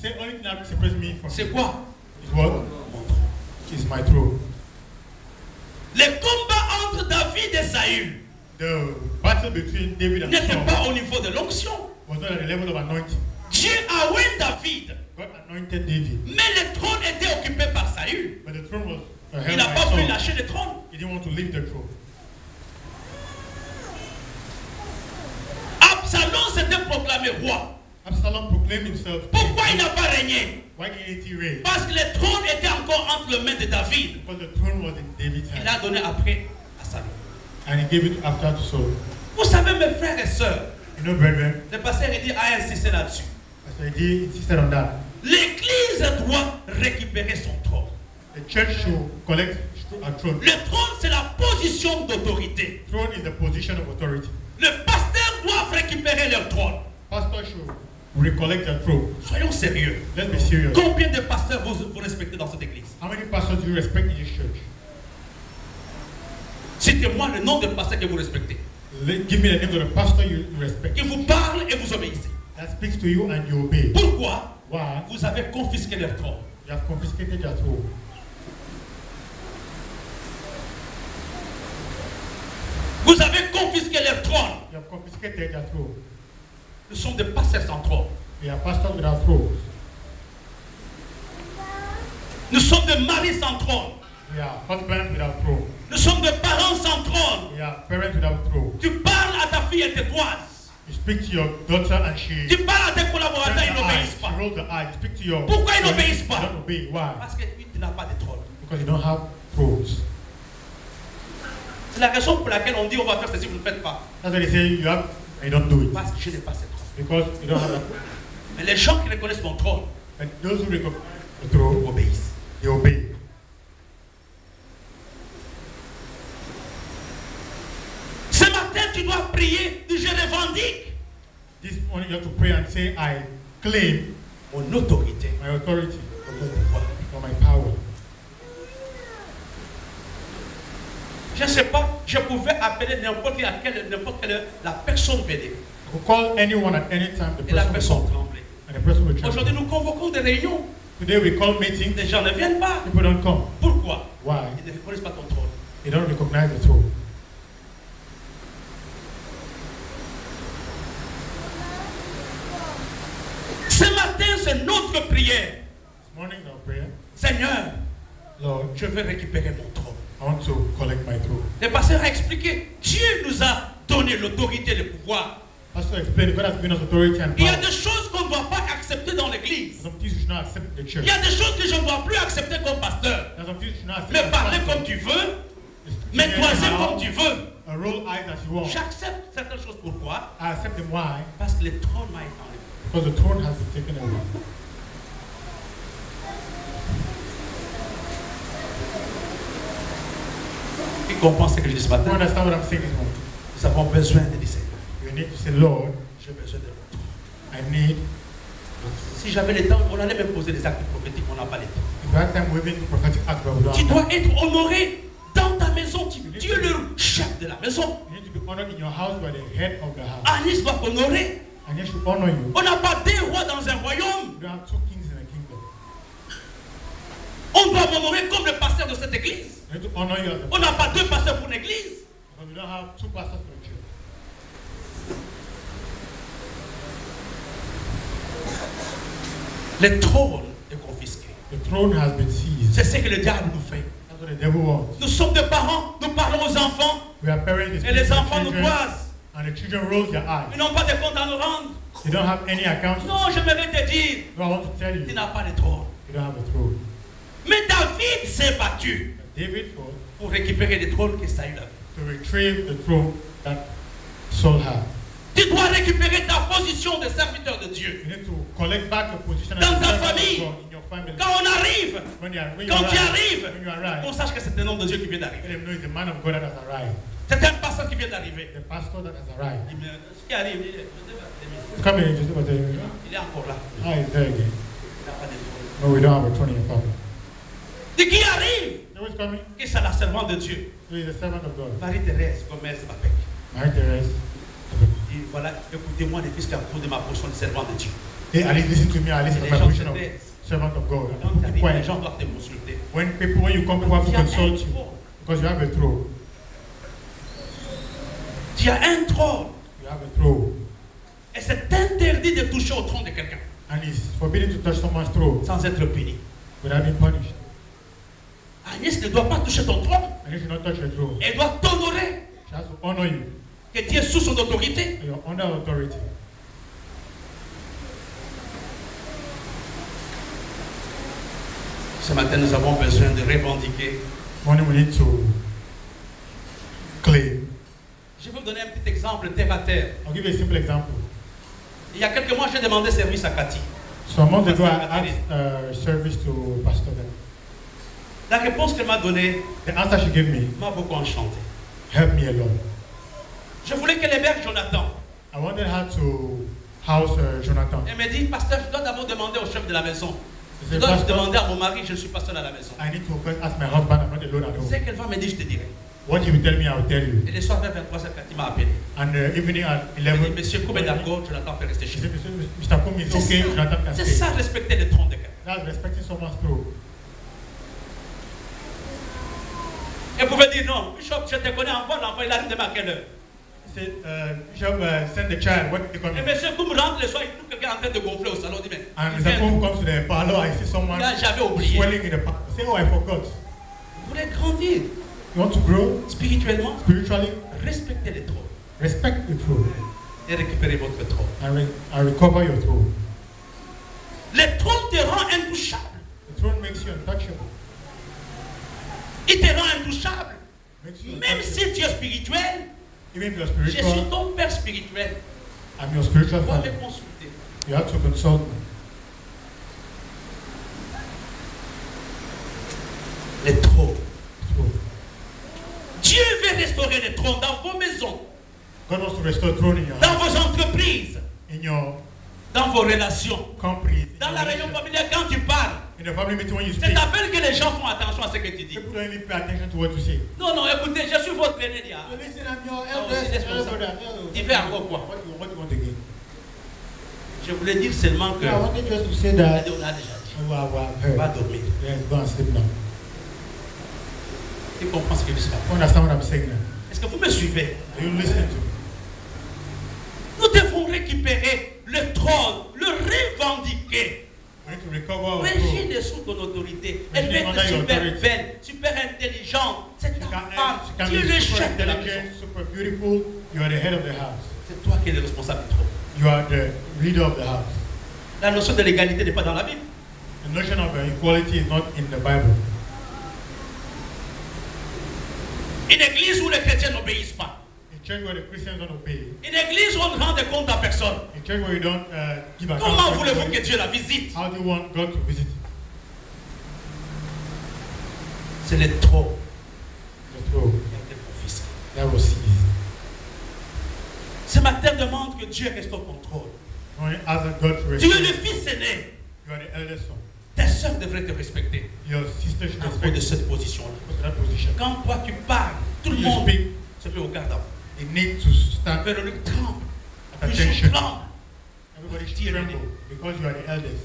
The only thing that separates me from c'est quoi? is what? Mon trône. Is my throne. Le combat entre David et Saül The battle between David and n'était Saul pas au niveau de l'onction. was not at the level of anointing. Dieu a oint David, God anointed David, mais le trône était occupé par Saül. but the throne was held Il n'a by pas pu Saul. lâcher le trône. He didn't want to leave the throne. Absalom s'était proclamé roi. Absalom proclaimed himself king. Pourquoi il n'a pas régné? Why didn't he reign? Parce que le trône était encore entre les mains de David. Because the throne was in David's Il hand. l'a donné après à Salomon. And he gave it after to Saul. Vous savez, mes frères et sœurs, You know, brethren, le pasteur Eddy a insisté là-dessus. Pastor Eddy insisted on that. L'Église doit récupérer son trône. The church should collect a throne. Le trône, c'est la position d'autorité. Throne is the position of authority. Le pasteur doit récupérer leur trône. Pastor should recollect their throne. Soyons sérieux. Let's be serious. Combien de pasteurs vous respectez dans cette église? How many pastors do you respect in this church? Citez-moi le nom de pasteur que vous respectez. Give me the name of the pastor you respect. Qui vous parle et vous obéissez. That speaks to you and you obey. Pourquoi? Why? Vous avez confisqué leur trône. You have confiscated their throne. Vous avez confisqué leur trône. You have confiscated their throne. Nous sommes des pasteurs sans trône. We are pastors without thrones. Nous sommes des maris sans trône. We are husbands without throne. Nous sommes des parents sans trône. We are parents without throne. Tu parles à ta fille et tais-toi. You speak to your daughter and she Tu parles à tes collaborateurs, turns ils her n'obéissent eyes. pas. She rolls her eyes. You speak to your Pourquoi ils colleagues, n'obéissent pas? they don't obey. Why? Parce que tu n'as pas de trône. Because you don't have thrones. C'est la raison pour laquelle on dit on va faire ceci, vous ne le faites pas. That's why they say you have and you don't do it. Parce que je n'ai pas ce trône. Because you don't have that. Mais les gens qui reconnaissent mon trône But those who recognize the throne, obéissent. they obey. Ce matin, tu dois prier, je revendique This morning you have to pray and say, I claim mon autorité, my authority mon pouvoir. or my power. Je ne sais pas, je pouvais appeler n'importe quelle heure, la personne venait. You call anyone at any time, the Et la person will personne come. tremblait. And the person will Aujourd'hui, tremble. nous convoquons des réunions. Today we call meetings, Les gens ne viennent pas. people don't come. Pourquoi? Why? Ils ne reconnaissent pas ton trône. They don't recognize the throne. Ce matin, c'est notre prière. This morning our prayer, Seigneur, Lord, je veux récupérer mon trône. I want to collect my throne. Le pasteur a expliqué, Dieu nous a donné l'autorité et le pouvoir. Pastor explained, God has given us authority and Il y a power. des choses qu'on ne doit pas accepter dans l'église. Some things you should not accept in the church. Il y a des choses que je ne dois plus accepter comme pasteur. There's some things you should not accept. Me as parler pastor. comme tu veux, Speak me toiser anyhow, comme tu veux. roll eyes as you want. J'accepte certaines choses. Pourquoi? I accept them. Why? Parce que le trône m'a été enlevé. Because the throne has been taken away. Qui comprend ce que je dis ce You matin? understand what I'm saying this morning? Nous avons besoin de dire Seigneur. You need to say, Lord, J'ai besoin de votre. I need. Si j'avais le temps, on allait même poser des actes prophétiques, on n'a pas le temps. If that time we've been to prophetic act, but we don't Tu have dois être honoré dans ta maison. Tu es le chef de la maison. You need to be honored in your house by the head of the house. Agnès doit t'honorer. And he should honor you. On n'a pas deux rois dans un royaume. You don't have two kings in a kingdom. On doit m'honorer comme le pasteur de cette église. You need to honor you as On n'a pas deux pasteurs pour une église. because we don't have two pastors for a church. Le trône est confisqué. The throne has been seized. C'est ce que le diable nous fait. That's what the devil wants. Nous sommes des parents, nous parlons aux enfants We are parents, et les enfants nous croisent. and the children roll their eyes. Ils n'ont pas de compte à nous rendre. They don't have any account. Non, j'aimerais te dire, No, I want to tell you, tu you n'as pas de trône. don't have a throne. Mais David s'est battu David fought pour récupérer le trône que Saül avait. to retrieve the throne that Saul had. Tu dois récupérer ta position de serviteur de Dieu. You need to collect back your position Dans as a ta servant of famille. God in your family. Quand on arrive, When you quand tu arrive, arrives, when you arrive, on sache que c'est un homme de Dieu qui vient let d'arriver. them know it's the man of God that has arrived. C'est un pasteur qui vient d'arriver. The pastor that has arrived. Il dit, mais ce qui arrive, Come in, just about il est encore là. Ah, he's there again. Il n'a pas de trône. No, we don't have a throne in your family. De qui arrive? You know who's coming? Qui c'est la servante de Dieu? So he's the servant of God. Marie-Thérèse Gomez Bapek. Marie-Thérèse. Il dit, voilà, écoutez-moi les fils qui approuvent de ma portion de servant de Dieu. Hey, at least listen to me, at least Et of les my gens position se of taisent. servant of God. Quand tu Keep arrives, les quiet. gens doivent te consulter. When you come, people have to Tu as un consult you trône. because you have a throne. Tu as un trône. You have a throne. Et c'est interdit de toucher au trône de quelqu'un And it's forbidden to touch someone's throne sans être puni. without being punished. Agnès ne doit pas toucher ton trône. And you should not touch your throne. Elle doit t'honorer. She has to honor you. Que tu es sous son autorité. And you're under authority. Ce matin, nous avons besoin de revendiquer. Morning we need to claim. Je vais vous donner un petit exemple terre à terre. I'll give you a simple example. Il y a quelques mois, j'ai demandé service à Cathy. So a month ago, I Pastor asked service to Pastor Ben. La réponse qu'elle m'a donnée The answer she gave me m'a beaucoup enchanté. helped me a lot. Je voulais qu'elle héberge Jonathan. I wanted her to house Jonathan. Elle m'a dit, pasteur, je dois d'abord demander au chef de la maison. I Je said, dois Pastor, demander à mon mari, je suis pasteur à la maison. I need to first ask my husband, I'm not alone at Tu home. sais qu'elle va me dire, je te dirai. What he will tell me, I will tell you. Et le soir vers 23h, Cathy m'a appelé. And evening at Elle m'a 11, dit, monsieur Koum est d'accord, Jonathan peut rester she chez said, lui. Mr. Kum is okay, Jonathan can C'est stay. ça, respecter le trône de quelqu'un. That's respecting someone's throne. Elle pouvait dire, non, Bishop, je te connais, envoie l'enfant, il arrive demain à quelle heure? He said, Bishop, send the child. What did they come Et in? monsieur Koum rentre le soir, il trouve quelqu'un en train de gonfler au salon, il dit, mais And Mr. Kum comes to the parlor, I see someone là, j'avais oublié. swelling in the parlor. Say, oh, I forgot. Vous voulez grandir You want to grow spirituellement? spiritually? Respectez le trône Respect the throne et récupérez votre trône. and recover your throne. Le trône te rend intouchable. The throne makes you untouchable. Il te rend intouchable. Makes you Même untouchable. si tu es spirituel, Even if you're je suis spiritual, ton père spirituel. I'm your spiritual Tu dois me father. consulter. You have to consult me. Le trône. Throne. Dieu veut restaurer le trône dans vos maisons, God wants to restore throne in your dans house, vos entreprises, in your dans vos relations. company, Dans in la your réunion relationship. familiale, quand tu parles, In the family meeting when you c'est speak. à peine que les gens font attention à ce que tu dis. People don't even pay attention to what you say. Non, non, écoutez, je suis votre aîné. Dit, ah, Listen, I'm your Non, eldest c'est responsable. brother. Tu fais encore quoi? What do you want again? je voulais dire seulement que I wanted just to say on that. a déjà dit. Oh, I've On va heard. dormir. Yes, go and sleep now. Tu comprends ce que je dis? You understand what I'm saying now? Est-ce que vous me suivez? Are you listening to me? Nous devons récupérer le trône, le revendiquer. We need to recover our throne. Régine est sous ton autorité. Elle peut Régine être under your super authority. belle, super intelligente. C'est She ta can, femme. she can Tu es be le super chef de la maison. intelligent, super beautiful. You are the head of the house. C'est toi qui es le responsable du trône. You are the leader of the house. La notion de l'égalité n'est pas dans la Bible. The notion of equality is not in the Bible. Une église où les chrétiens n'obéissent pas. A church where the Christians don't obey. Une église où on ne rend des comptes à personne. A church where you don't give account Comment to voulez-vous anybody. que Dieu la visite? How do you want God to visit you? C'est le trône The throne. qui that will cease. Ce matin, demande que Dieu reste au contrôle. When you ask God to Tu es respect, le fils aîné. you are the eldest son. Tes soeurs devraient te respecter Your sister should à cause respect de you cette position-là. because of that position. Quand toi tu parles, tout le You monde speak, se met au garde à vous. you need to stand Véronique tremble. at Puis je attention. tremble. Everybody Tu es should l'aîné. tremble because you are the eldest.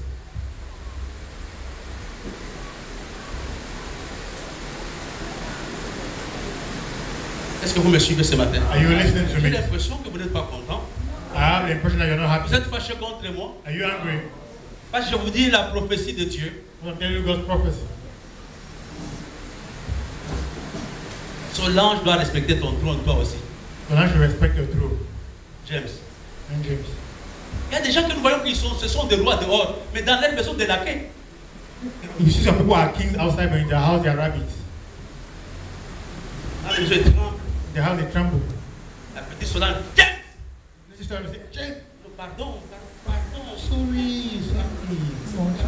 Est-ce que vous me suivez ce matin? Are you listening to J'ai me? l'impression que vous n'êtes pas content. I have the impression that you're not happy. Vous êtes fâché contre moi. Are you angry? Parce que je vous dis la prophétie de Dieu. I'm telling you God's prophecy. Solange doit respecter ton trône, toi aussi. So now you respect your throne. James. And James. Il y a des gens que nous voyons qui ce sont des rois dehors, mais dans leur maison des laquais. You see some people are kings outside, but in their house they are rabbits. Dans les yeux tremblent. In their house they tremble. La petite Solange, James! The sister will say, James, Pardon. sorry. Come on, sorry.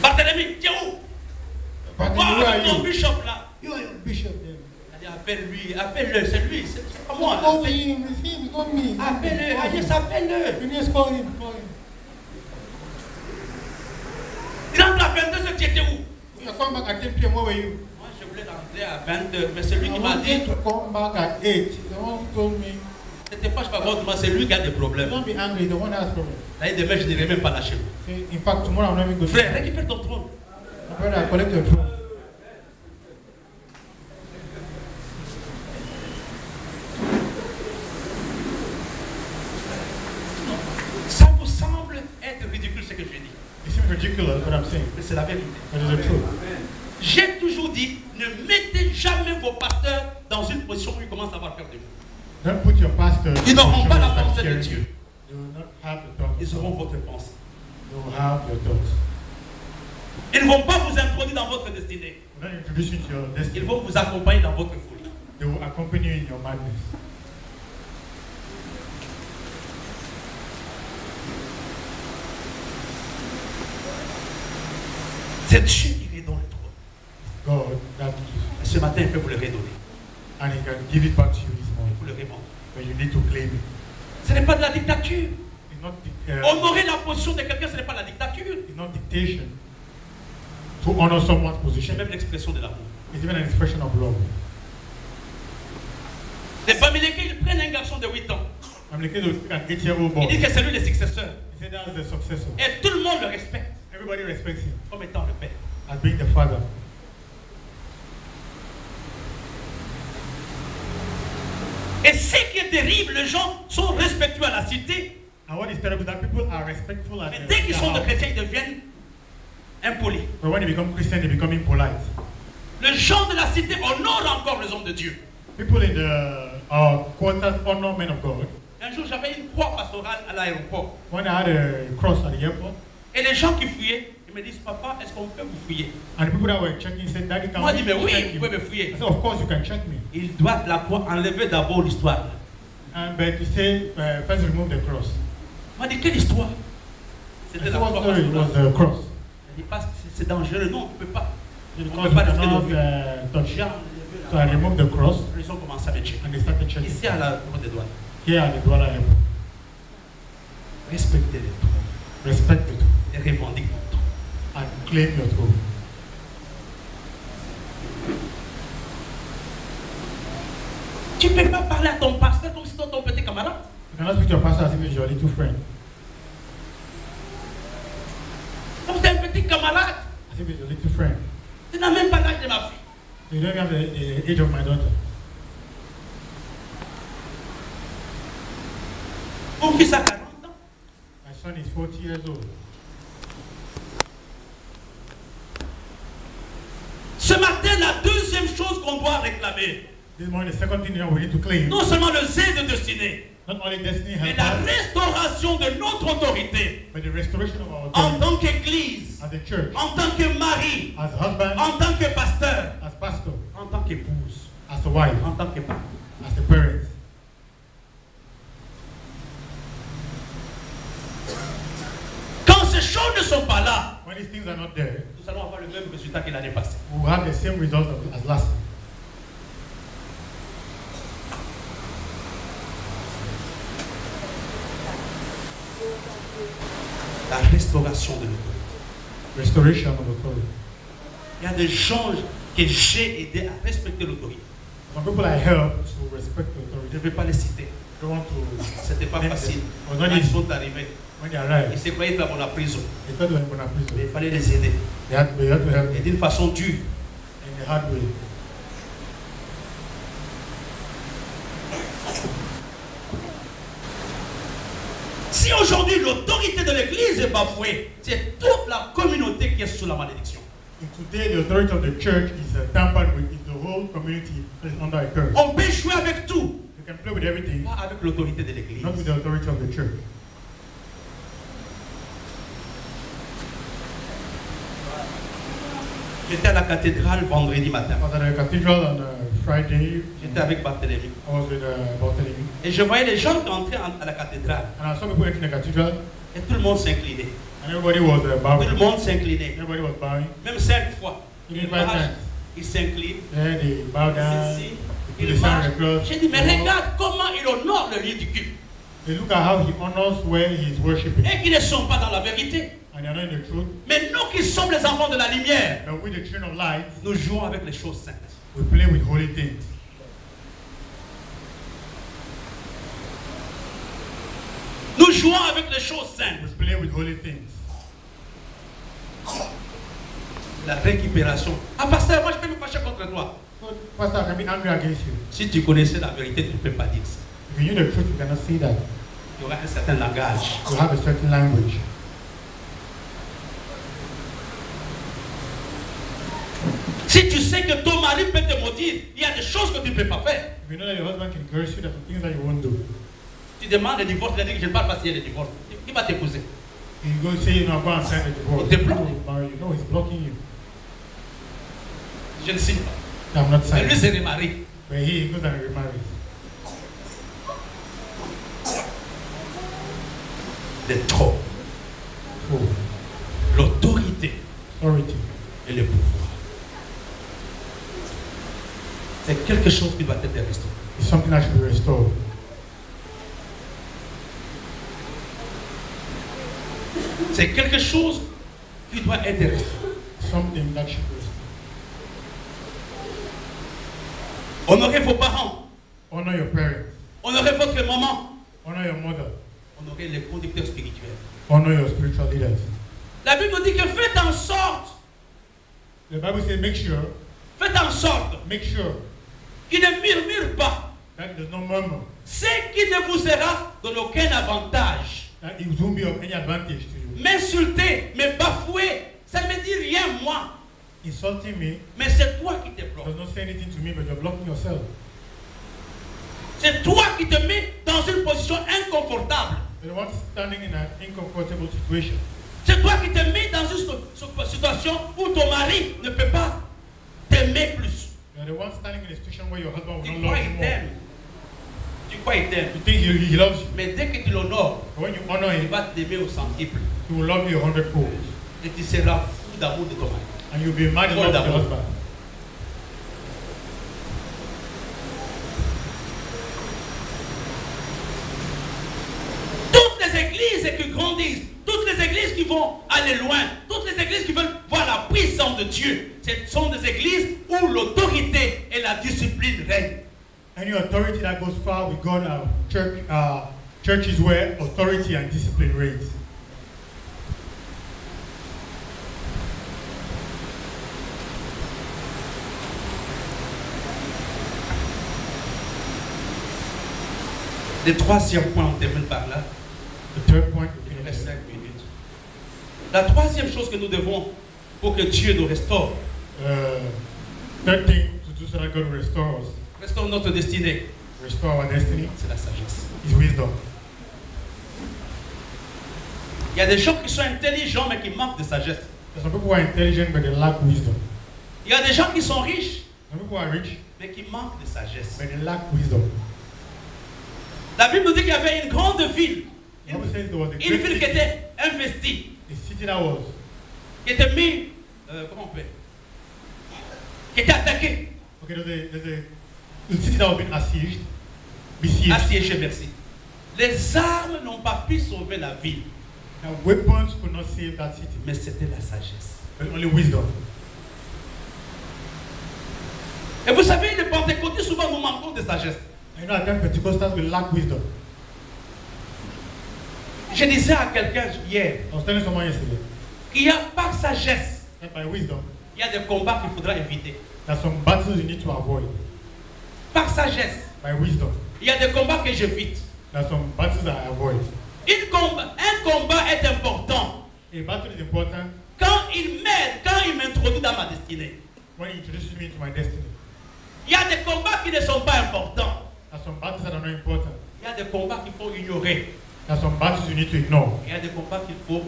Barthélemy, tiens où? But who Moi, are avec ton you? bishop là. You are your bishop then. Elle dit, appelle-le, c'est lui, c'est pas moi. Call him, it's him, it's not me. Appelle-le, Agnès, appelle-le. You just call him, call him. Il entre à 22h, tu étais où? You come back at 10 p.m. Where were you? Moi, je voulais rentrer à 22h, mais c'est lui I qui m'a dit, wanted to come back at 8. The one who told me, c'était pas contre moi, c'est lui qui a des problèmes. don't be angry, the one that has problem. L'année demain, je n'irai même pas lâcher. Okay, in fact, tomorrow I'm not even going to. Frère, récupère ton trône. My brother, collect your throne. Ça vous semble être ridicule ce que je dis, It seems ridiculous what I'm saying, mais c'est la vérité. but it's the truth. J'ai toujours dit, ne mettez jamais vos pasteurs dans une position où ils commencent à avoir peur de vous. Don't put your pastor in Ils n'auront pas la position pensée of de fear. Dieu. They will not have the thoughts. Ils auront votre pensée. They will have your thoughts. Ils ne vont pas vous introduire dans votre destinée. They will not introduce you to your Ils destiny. vont vous accompagner dans votre folie. They will accompany you in your madness. C'est Dieu qui redonne le trône. God, that gives. Et ce matin, il peut vous le redonner. And He can give it back to you this morning. Vous le répondre. But you need to claim it. Ce n'est pas de la dictature. It's not, Honorer la position de quelqu'un, ce n'est pas la dictature. it's not dictation to honor someone's C'est position. même l'expression de l'amour. It's even an expression of love. Les Bamileke, ils prennent un garçon de 8 ans. I'm looking to an 8-year-old Ils disent boy. que c'est lui le successeur. He said that's the successor. Et tout le monde le respecte Everybody respects him comme étant le père. as being the father. Et ce qui est terrible, les gens sont respectueux à la cité, And what is terrible is that people are respectful at mais the dès qu'ils sont de house. chrétiens, ils deviennent impolis. But when they become Christian, they become impolite. Les gens de la cité honorent encore les hommes de Dieu. People in the quarters honor men of God. Un jour, j'avais une croix pastorale à l'aéroport. When I had a cross at the airport, Et les gens qui fuyaient, ils me disent, papa, est-ce qu'on peut vous fouiller? and the people that were checking said, Daddy, can Moi, we je dis, mais oui, check vous you? pouvez me I fouiller. said, of course you can check me. Ils doivent la croix enlever d'abord l'histoire. But he said, first remove the cross. Moi, je dis, quelle histoire? I C'était said, la what croix story? It was pastorale. the cross. Il dit, parce que c'est dangereux. Non, on ne peut pas. On ne Because peut pas we rester dans cannot le touch. J'ai So I removed the cross Ils ont commencé à me checker. and they started checking. Ici à la porte des douanes. Here at the Douala airport. Respectez les trônes Respect it et revendiquez votre trône. and claim your throne. Tu ne peux pas parler à ton pasteur comme si c'était ton petit camarade. You cannot speak to your pastor as if he's your little friend. Comme c'est un petit camarade. As if he's your little friend. Tu n'as même pas l'âge de ma fille. You don't even have the age of my daughter. Mon fils a 40 ans. My son is 40 years old. Ce matin, la deuxième chose qu'on doit réclamer, This morning, the second thing we need to claim, non seulement le zèle de destinée, not only destiny mais help la us, restauration de notre autorité but the restoration of our en authority tant qu'église, as a church, en tant que mari, as a husband, en tant que pasteur, as pastor, en tant qu'épouse, as a wife, en tant que parent. as a parent. Quand ces choses ne sont pas là, là, when these things are not there, nous allons avoir le même résultat que l'année passée. we will have the same results as last time. La restauration de l'autorité. Restoration of authority. Il y a des gens que j'ai aidé à respecter l'autorité. Some people I help to respect the Je authority. ne vais pas les citer. I don't want to. C'était pas facile. Was Quand not ils easy. sont arrivés, When they ils arrived, se croyaient dans la prison. they thought they were in a Mais il prison. fallait les aider. They had to help Et them d'une façon dure. in the hard way. Si aujourd'hui l'autorité de l'Église est bafouée, c'est toute la communauté qui est sous la malédiction. And today, the authority of the church is tampered with. It's the whole community that is under a curse. On peut jouer avec tout, You can play with everything, pas avec l'autorité de l'Église. not with the authority of the church. J'étais à la cathédrale vendredi matin. I was at a cathedral on Friday. J'étais avec Barthélemy. I was with Barthélemy. Et je voyais les gens qui entraient à la cathédrale. And I saw people entering the cathedral, Et tout le monde s'inclinait. and everybody was Tout le bowing. monde s'inclinait. Everybody was bowing. Même 5 fois. Even Il 5 marche, times. il s'incline. Then they bow down. Ceci, They il put the sign marche. of the cross. J'ai dit, mais regarde comment il honore le lieu du culte. They look at how he honors where he is worshiping. Et qu'ils ne sont pas dans la vérité. And they are not in the truth. Mais nous qui sommes les enfants de la lumière, But with the children of light, nous jouons avec les choses saintes. we play with holy things. Nous jouons avec les choses saintes. We play with holy things. La récupération. Ah, pasteur, moi je peux me fâcher contre toi. So, Pastor, I can be angry against you. Si tu connaissais la vérité, tu ne peux pas dire ça. If you knew the truth, you cannot say that. Il y aura un certain langage. You have a certain language. Si tu sais que ton mari peut te maudire, il y a des choses que tu ne peux pas faire. If you know that your husband can curse you, there are some things that you won't do. Tu demandes le divorce, il a dit que je ne parle pas s'il y a le divorce. Qui va t'épouser? You go say, you know, go and sign a divorce. They block. He will marry you. No, he's blocking you. Je ne signe pas. I'm not Mais lui, signing. c'est remarié. But he goes and remarries. Le trop, Oh, l'autorité authority. et le pouvoir. C'est quelque chose qui doit être restauré. It's something that should be restored. C'est quelque chose qui doit être restauré. Something that should be restored. Honorez vos parents, Honor your parents. honorez votre maman, Honor your mother. honorez les conducteurs spirituels. Honor your spiritual leaders. La Bible nous dit que faites en sorte The Bible says Faites en sorte make sure qu'il ne murmure pas, that there's no murmur, ce qui ne vous sera de aucun avantage. that it won't be of any advantage to you. M'insulter, me bafouer, ça ne me dit rien moi, Insulting me mais c'est toi qui te bloques. does not say anything to me, but you're blocking yourself. C'est toi qui te mets dans une position inconfortable. You're the one standing in an uncomfortable situation. C'est toi qui te mets dans une situation où ton mari ne peut pas t'aimer plus. You're the one standing in a situation where your husband will Tu not crois love you qu'il more. t'aime. Tu crois qu'il t'aime. You think he loves you, Mais dès que tu l'honores, but when you honor il him, va t'aimer au centuple. he will love you 100-fold. Et tu seras fou d'amour de ton mari. And you'll be mad in Full love with your d'amour. husband. Toutes les églises qui grandissent, toutes les églises qui vont aller loin, toutes les églises qui veulent voir la puissance de Dieu, ce sont des églises où l'autorité et la discipline règnent. Any authority that goes far with God, churches where authority and discipline reigns. Le troisième point, on termine par là. The third point, Il nous reste 5 minutes. La troisième chose que nous devons pour que Dieu nous restaure, third thing to do so that God will restore us, restaure notre destinée, restore our destiny, c'est la sagesse. is wisdom. Il y a des gens qui sont intelligents mais qui manquent de sagesse. Some people are intelligent but they lack wisdom. Il y a des gens qui sont riches Some people are rich mais qui manquent de sagesse. but they lack wisdom. La Bible nous dit qu'il y avait une grande ville, The Bible says there was a une great ville qui city, était investie. a city that was qui était mis, comment on peut, qui était attaqué. Okay, there's a city that was being besieged. Assiégé, merci. Les armes n'ont pas pu sauver la ville. Now, weapons could not save that city. Mais c'était la sagesse. But only wisdom. Et vous savez, les pentecôtistes, souvent, nous manquons de sagesse. You know, at times Pentecostals will lack wisdom. Je disais à quelqu'un hier I was telling someone yesterday qu'il y a par sagesse, that by wisdom, il y a des combats qu'il faudra éviter. there are some battles you need to avoid. Par sagesse, By wisdom, il y a des combats que j'évite. there are some battles that I avoid. Un combat est important A battle is important quand il m'introduit dans ma destinée. when he introduces me to my destiny. Il y a des combats qui ne sont pas importants. There are some battles that are not important. Il y a des combats qu'il faut ignorer. There are some battles you need to ignore. Il y a des combats qu'il faut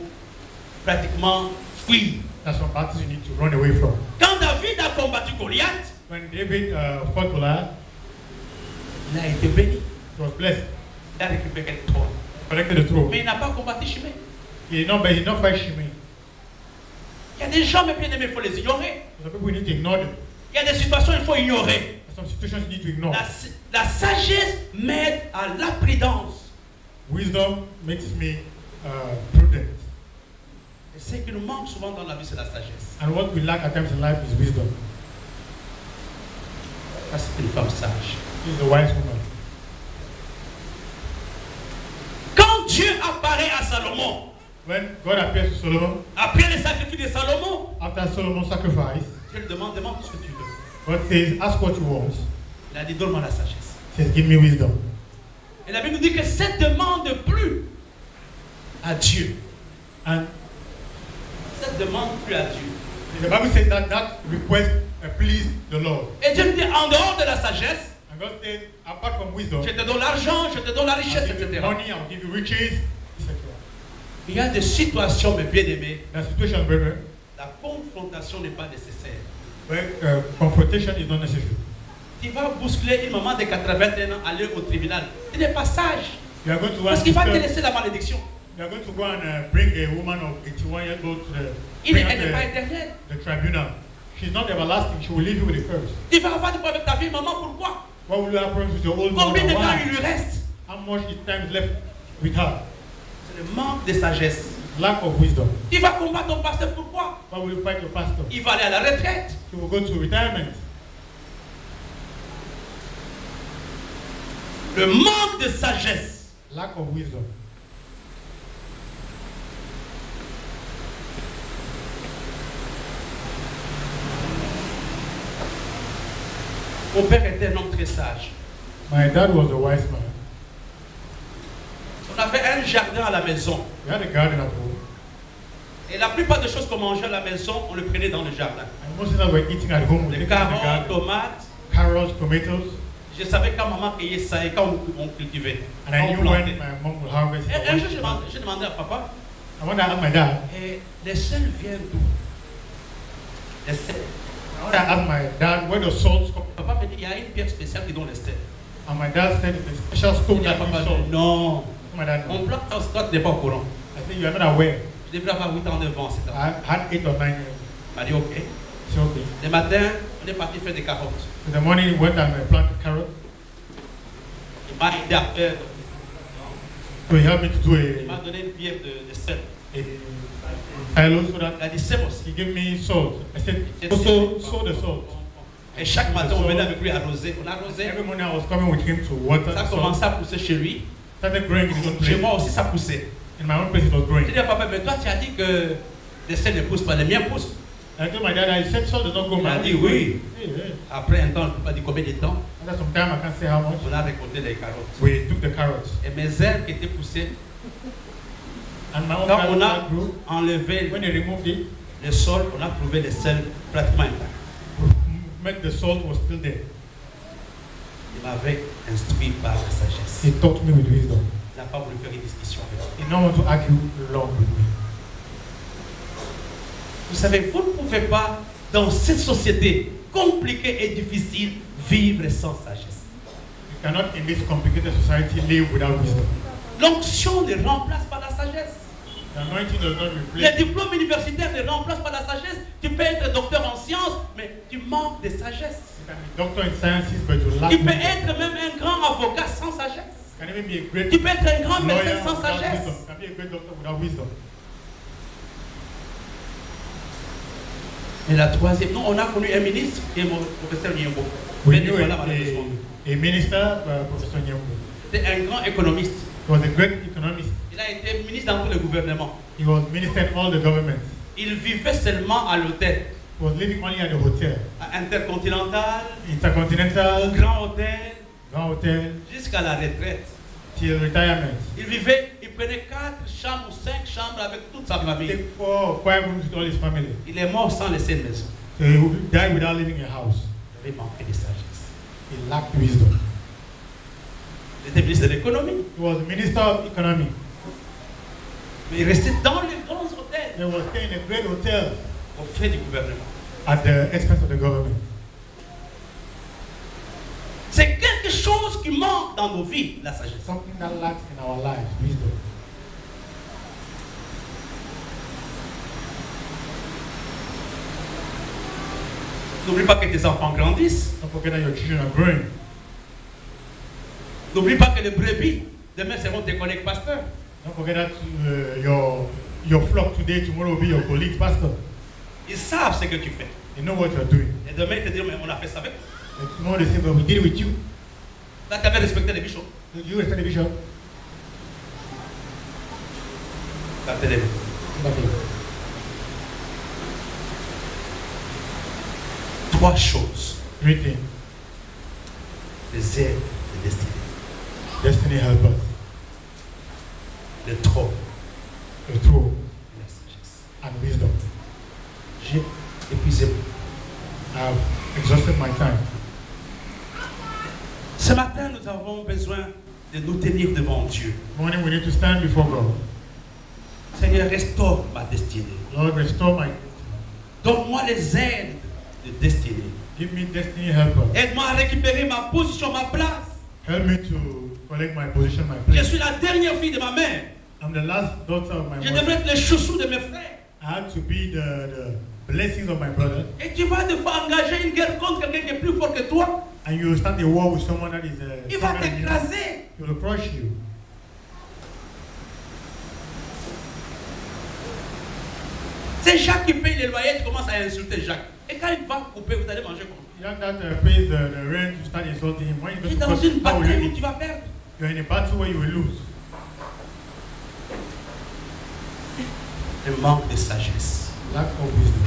pratiquement fuir. There are some battles you need to run away from. Quand David a combattu Goliath, When David fought Goliath, il a été béni. he was blessed, Il a récupéré le trône. collected the throne. Mais il n'a pas combattu Shimei. He did not fight Shimei. Il y a des gens, mes bien-aimés, il faut les ignorer. Some people, we need to ignore them. Il y a des situations qu'il faut ignorer. There are some situations you need to ignore. La sagesse m'aide à la prudence. Wisdom makes me prudent. Et ce qui nous manque souvent dans la vie, c'est la sagesse. And what we lack at times in life is wisdom. Ça, c'est une femme sage. She's a wise woman. Quand Dieu apparaît à Salomon, When God appears to Solomon, après les sacrifices de Salomon, after Solomon's sacrifice, Dieu lui demande ce que tu veux. God says, ask what you want. Il a dit, donne-moi la sagesse. He says, give me wisdom. Et la Bible nous dit que cette demande plus à Dieu. And Cette demande plus à Dieu. the Bible says that request pleased the Lord. Et Dieu me dit, en dehors de la sagesse, And God says, apart from wisdom, je te donne l'argent, je te donne la richesse, I'll give you etc. money, I'll give you riches, etc. Il y a des situations, mes bien-aimés, The situation, brethren, la confrontation n'est pas nécessaire. where confrontation is not necessary. Tu vas bousculer une maman de 81 ans, aller au tribunal. Tu n'es pas sage. You are going to Parce want qu'il va te to laisser la malédiction. you are going to go and bring a woman of 81 years old to Elle n'est pas éternelle. the tribunal. She's not everlasting. She will leave you with a curse. Tu vas avoir des problèmes avec ta vie, maman, pourquoi? What will happen with your old Combien de mother? temps Why? il lui reste? How much time is left with her? C'est le manque de sagesse. Lack of wisdom. Tu vas combattre ton pasteur, pourquoi? Why will you fight your pastor? Il va aller à la retraite. He will go to retirement. Le manque de sagesse. Lack of wisdom. Mon père était un homme très sage. My dad was a wise man. On avait un jardin à la maison. We had a garden at home. Et la plupart des choses qu'on mangeait à la maison, on le prenait dans le jardin. And most of that we're eating at home. We Les eat in the carottes, garden. tomates. Carrots, tomatoes. Je savais quand maman cueillait ça et quand on cultivait. And Quand I on knew plantait. when my mom would harvest. Et un jour, j'ai demandé à papa, I wonder ask my dad. et les sels viennent d'où? Les sels. I wonder ask my dad where the salt come. Papa me dit, il y a une pierre spéciale qui donne les sels. And my dad said it's a special Il stone dit à that papa, you salt. non, My dad, on plante ça, toi tu n'es pas au courant. I said you are not aware. Je devrais avoir 8 ans, 9 ans, c'est ça. I had 8 or 9 years. Il m'a dit, ok. So okay. Le matin, on est parti faire des carottes. In the morning, we went and planted carrots. Il m'a aidé à faire, So he helped me to do il m'a donné une pierre de sel. a silo so that Il a dit, c'est bon. he gave me salt. I said, also sow the salt. Et chaque matin, on venait avec lui arroser. On arrosait. Every morning I was coming with him to water Ça a the salt. commencé à pousser chez lui. Started growing in his own Chez place. moi aussi, ça poussait. In my own place it was J'ai growing. dit à papa, mais toi, tu as dit que les sels ne poussent pas, les miens poussent. I told my dad, I said salt does not grow. Il a My dit own oui. Yeah, yeah. Après un temps, je ne peux pas dire combien de temps, After some time, I can't say how much. on a récolté les carottes. We took the carrots. Et mes herbes qui étaient poussées, And my own quand on a carrots grew. enlevé When they removed it, le sol, on a trouvé les sels pratiquement intacts. make the salt was still there. Il m'avait instruit par la sagesse. He taught me with wisdom. Il n'a pas voulu faire une discussion avec moi. He did not want to argue long with me. Vous savez, vous ne pouvez pas, dans cette société compliquée et difficile, vivre sans sagesse. You cannot, in this complicated society, live without wisdom. L'onction ne remplace pas la sagesse. The anointing does not Les replace. diplômes universitaires ne remplacent pas la sagesse. Tu peux être docteur en sciences, mais tu manques de sagesse. You can be doctor in sciences, but you lack Tu peux wisdom. être même un grand avocat sans sagesse. You can even be a great Tu peux être un grand lawyer médecin sans without sagesse. wisdom. You can be a great doctor without wisdom. Et la troisième, non, on a connu un ministre et mon professeur Nyembo. We Mais knew voilà, malheureusement. a minister, Professor Nyembo. C'était un grand économiste. He was a great economist. Il a été ministre dans tout le gouvernement. He was minister in all the governments. Il vivait seulement à l'hôtel. He was living only at the hotel. À Intercontinental, Intercontinental, Grand Hôtel, Grand Hotel, jusqu'à la retraite. till retirement. Il vivait, il prenait 4 chambres ou 5 chambres avec toute sa He famille. took 4 or 5 rooms with all his family. Il est mort sans laisser une maison. So he died without leaving a house. Il avait manqué de sagesse. He lacked wisdom. Il était ministre de l'économie. He was minister of economy. Mais il restait dans les grands hôtels, He was staying in a great hotel aux frais du gouvernement. at the expense of the government. C'est quelque chose qui manque dans nos vies, la sagesse. Something that lacks in our lives, wisdom. N'oublie pas que tes enfants grandissent. Don't forget that your children are growing. N'oublie pas que les brebis, demain, seront tes collègues pasteurs. Don't forget that your flock today, tomorrow will be your colleagues, pastor. Ils savent ce que tu fais. They know what you're doing. Et demain, ils te diront, mais on a fait ça avec. And tomorrow they say, but we did it with you. Là, tu avais respecté les bishops. You respect the bishop? La télé. Okay. 3 choses. 3 things. Les aides de destinée. Destiny help us. Le trône The truth et la sagesse. and wisdom. J'ai épuisé. I have exhausted my time. Ce matin, nous avons besoin de nous tenir devant Dieu. This morning we need to stand before God. Seigneur, restaure ma destinée. Lord, restore my. Donne-moi les aides de destinée. Give me destiny helper. Aide-moi à récupérer ma position, ma place. Help me to collect my position, my Je place. suis la dernière fille de ma mère. I'm the last daughter of my Je mother. devrais être le chouchou de mes frères. I had to be the blessings of my brother. Et tu vas devoir engager une guerre contre quelqu'un qui est plus fort que toi. And you start a war with someone that is Il va stronger than you. t'écraser. He will crush you. C'est Jacques qui paye les loyers, tu commences à insulter Jacques. Et quand il va couper, vous allez manger comment? Young that pays the rent, you start insulting him. When you Tu es go dans to une court, how will bataille you où tu eat? vas perdre. You're in a battle where you will lose. Le manque de sagesse. Lack of wisdom.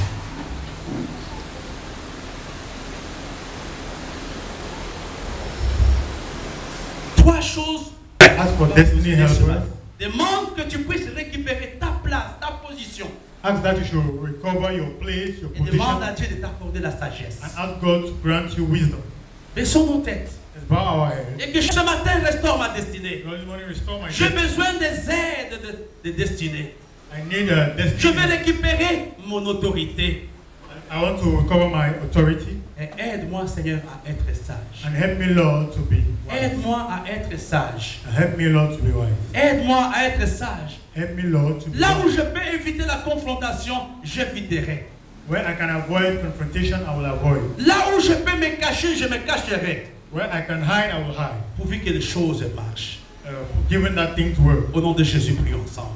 Trois choses. As for destiny helpers, Demande que tu puisses récupérer ta place, ta position. ask that you should recover your place, your Et demande à position, Dieu de t'accorder la sagesse. and ask God to grant you wisdom. Baissons nos têtes. Let's bow our heads. Et que ce matin restaure ma destinée. God, this morning restore my J'ai destiny. besoin des aides de destinée. I need a Je destiny. vais récupérer mon autorité. I want to recover my authority, Et aide-moi, Seigneur, à être sage. and help me, Lord, to be wise. Aide-moi à être sage. And help me, Lord, to be wise. Aide-moi à être sage. Help me, Lord, to be Là où wise. je peux éviter la confrontation, j'éviterai. Where I can avoid confrontation, I will avoid. Là où je peux me cacher, je me cacherai. Where I can hide, I will hide. Pourvu que les choses marchent. Given that things work. Au nom de Jésus, prions ensemble.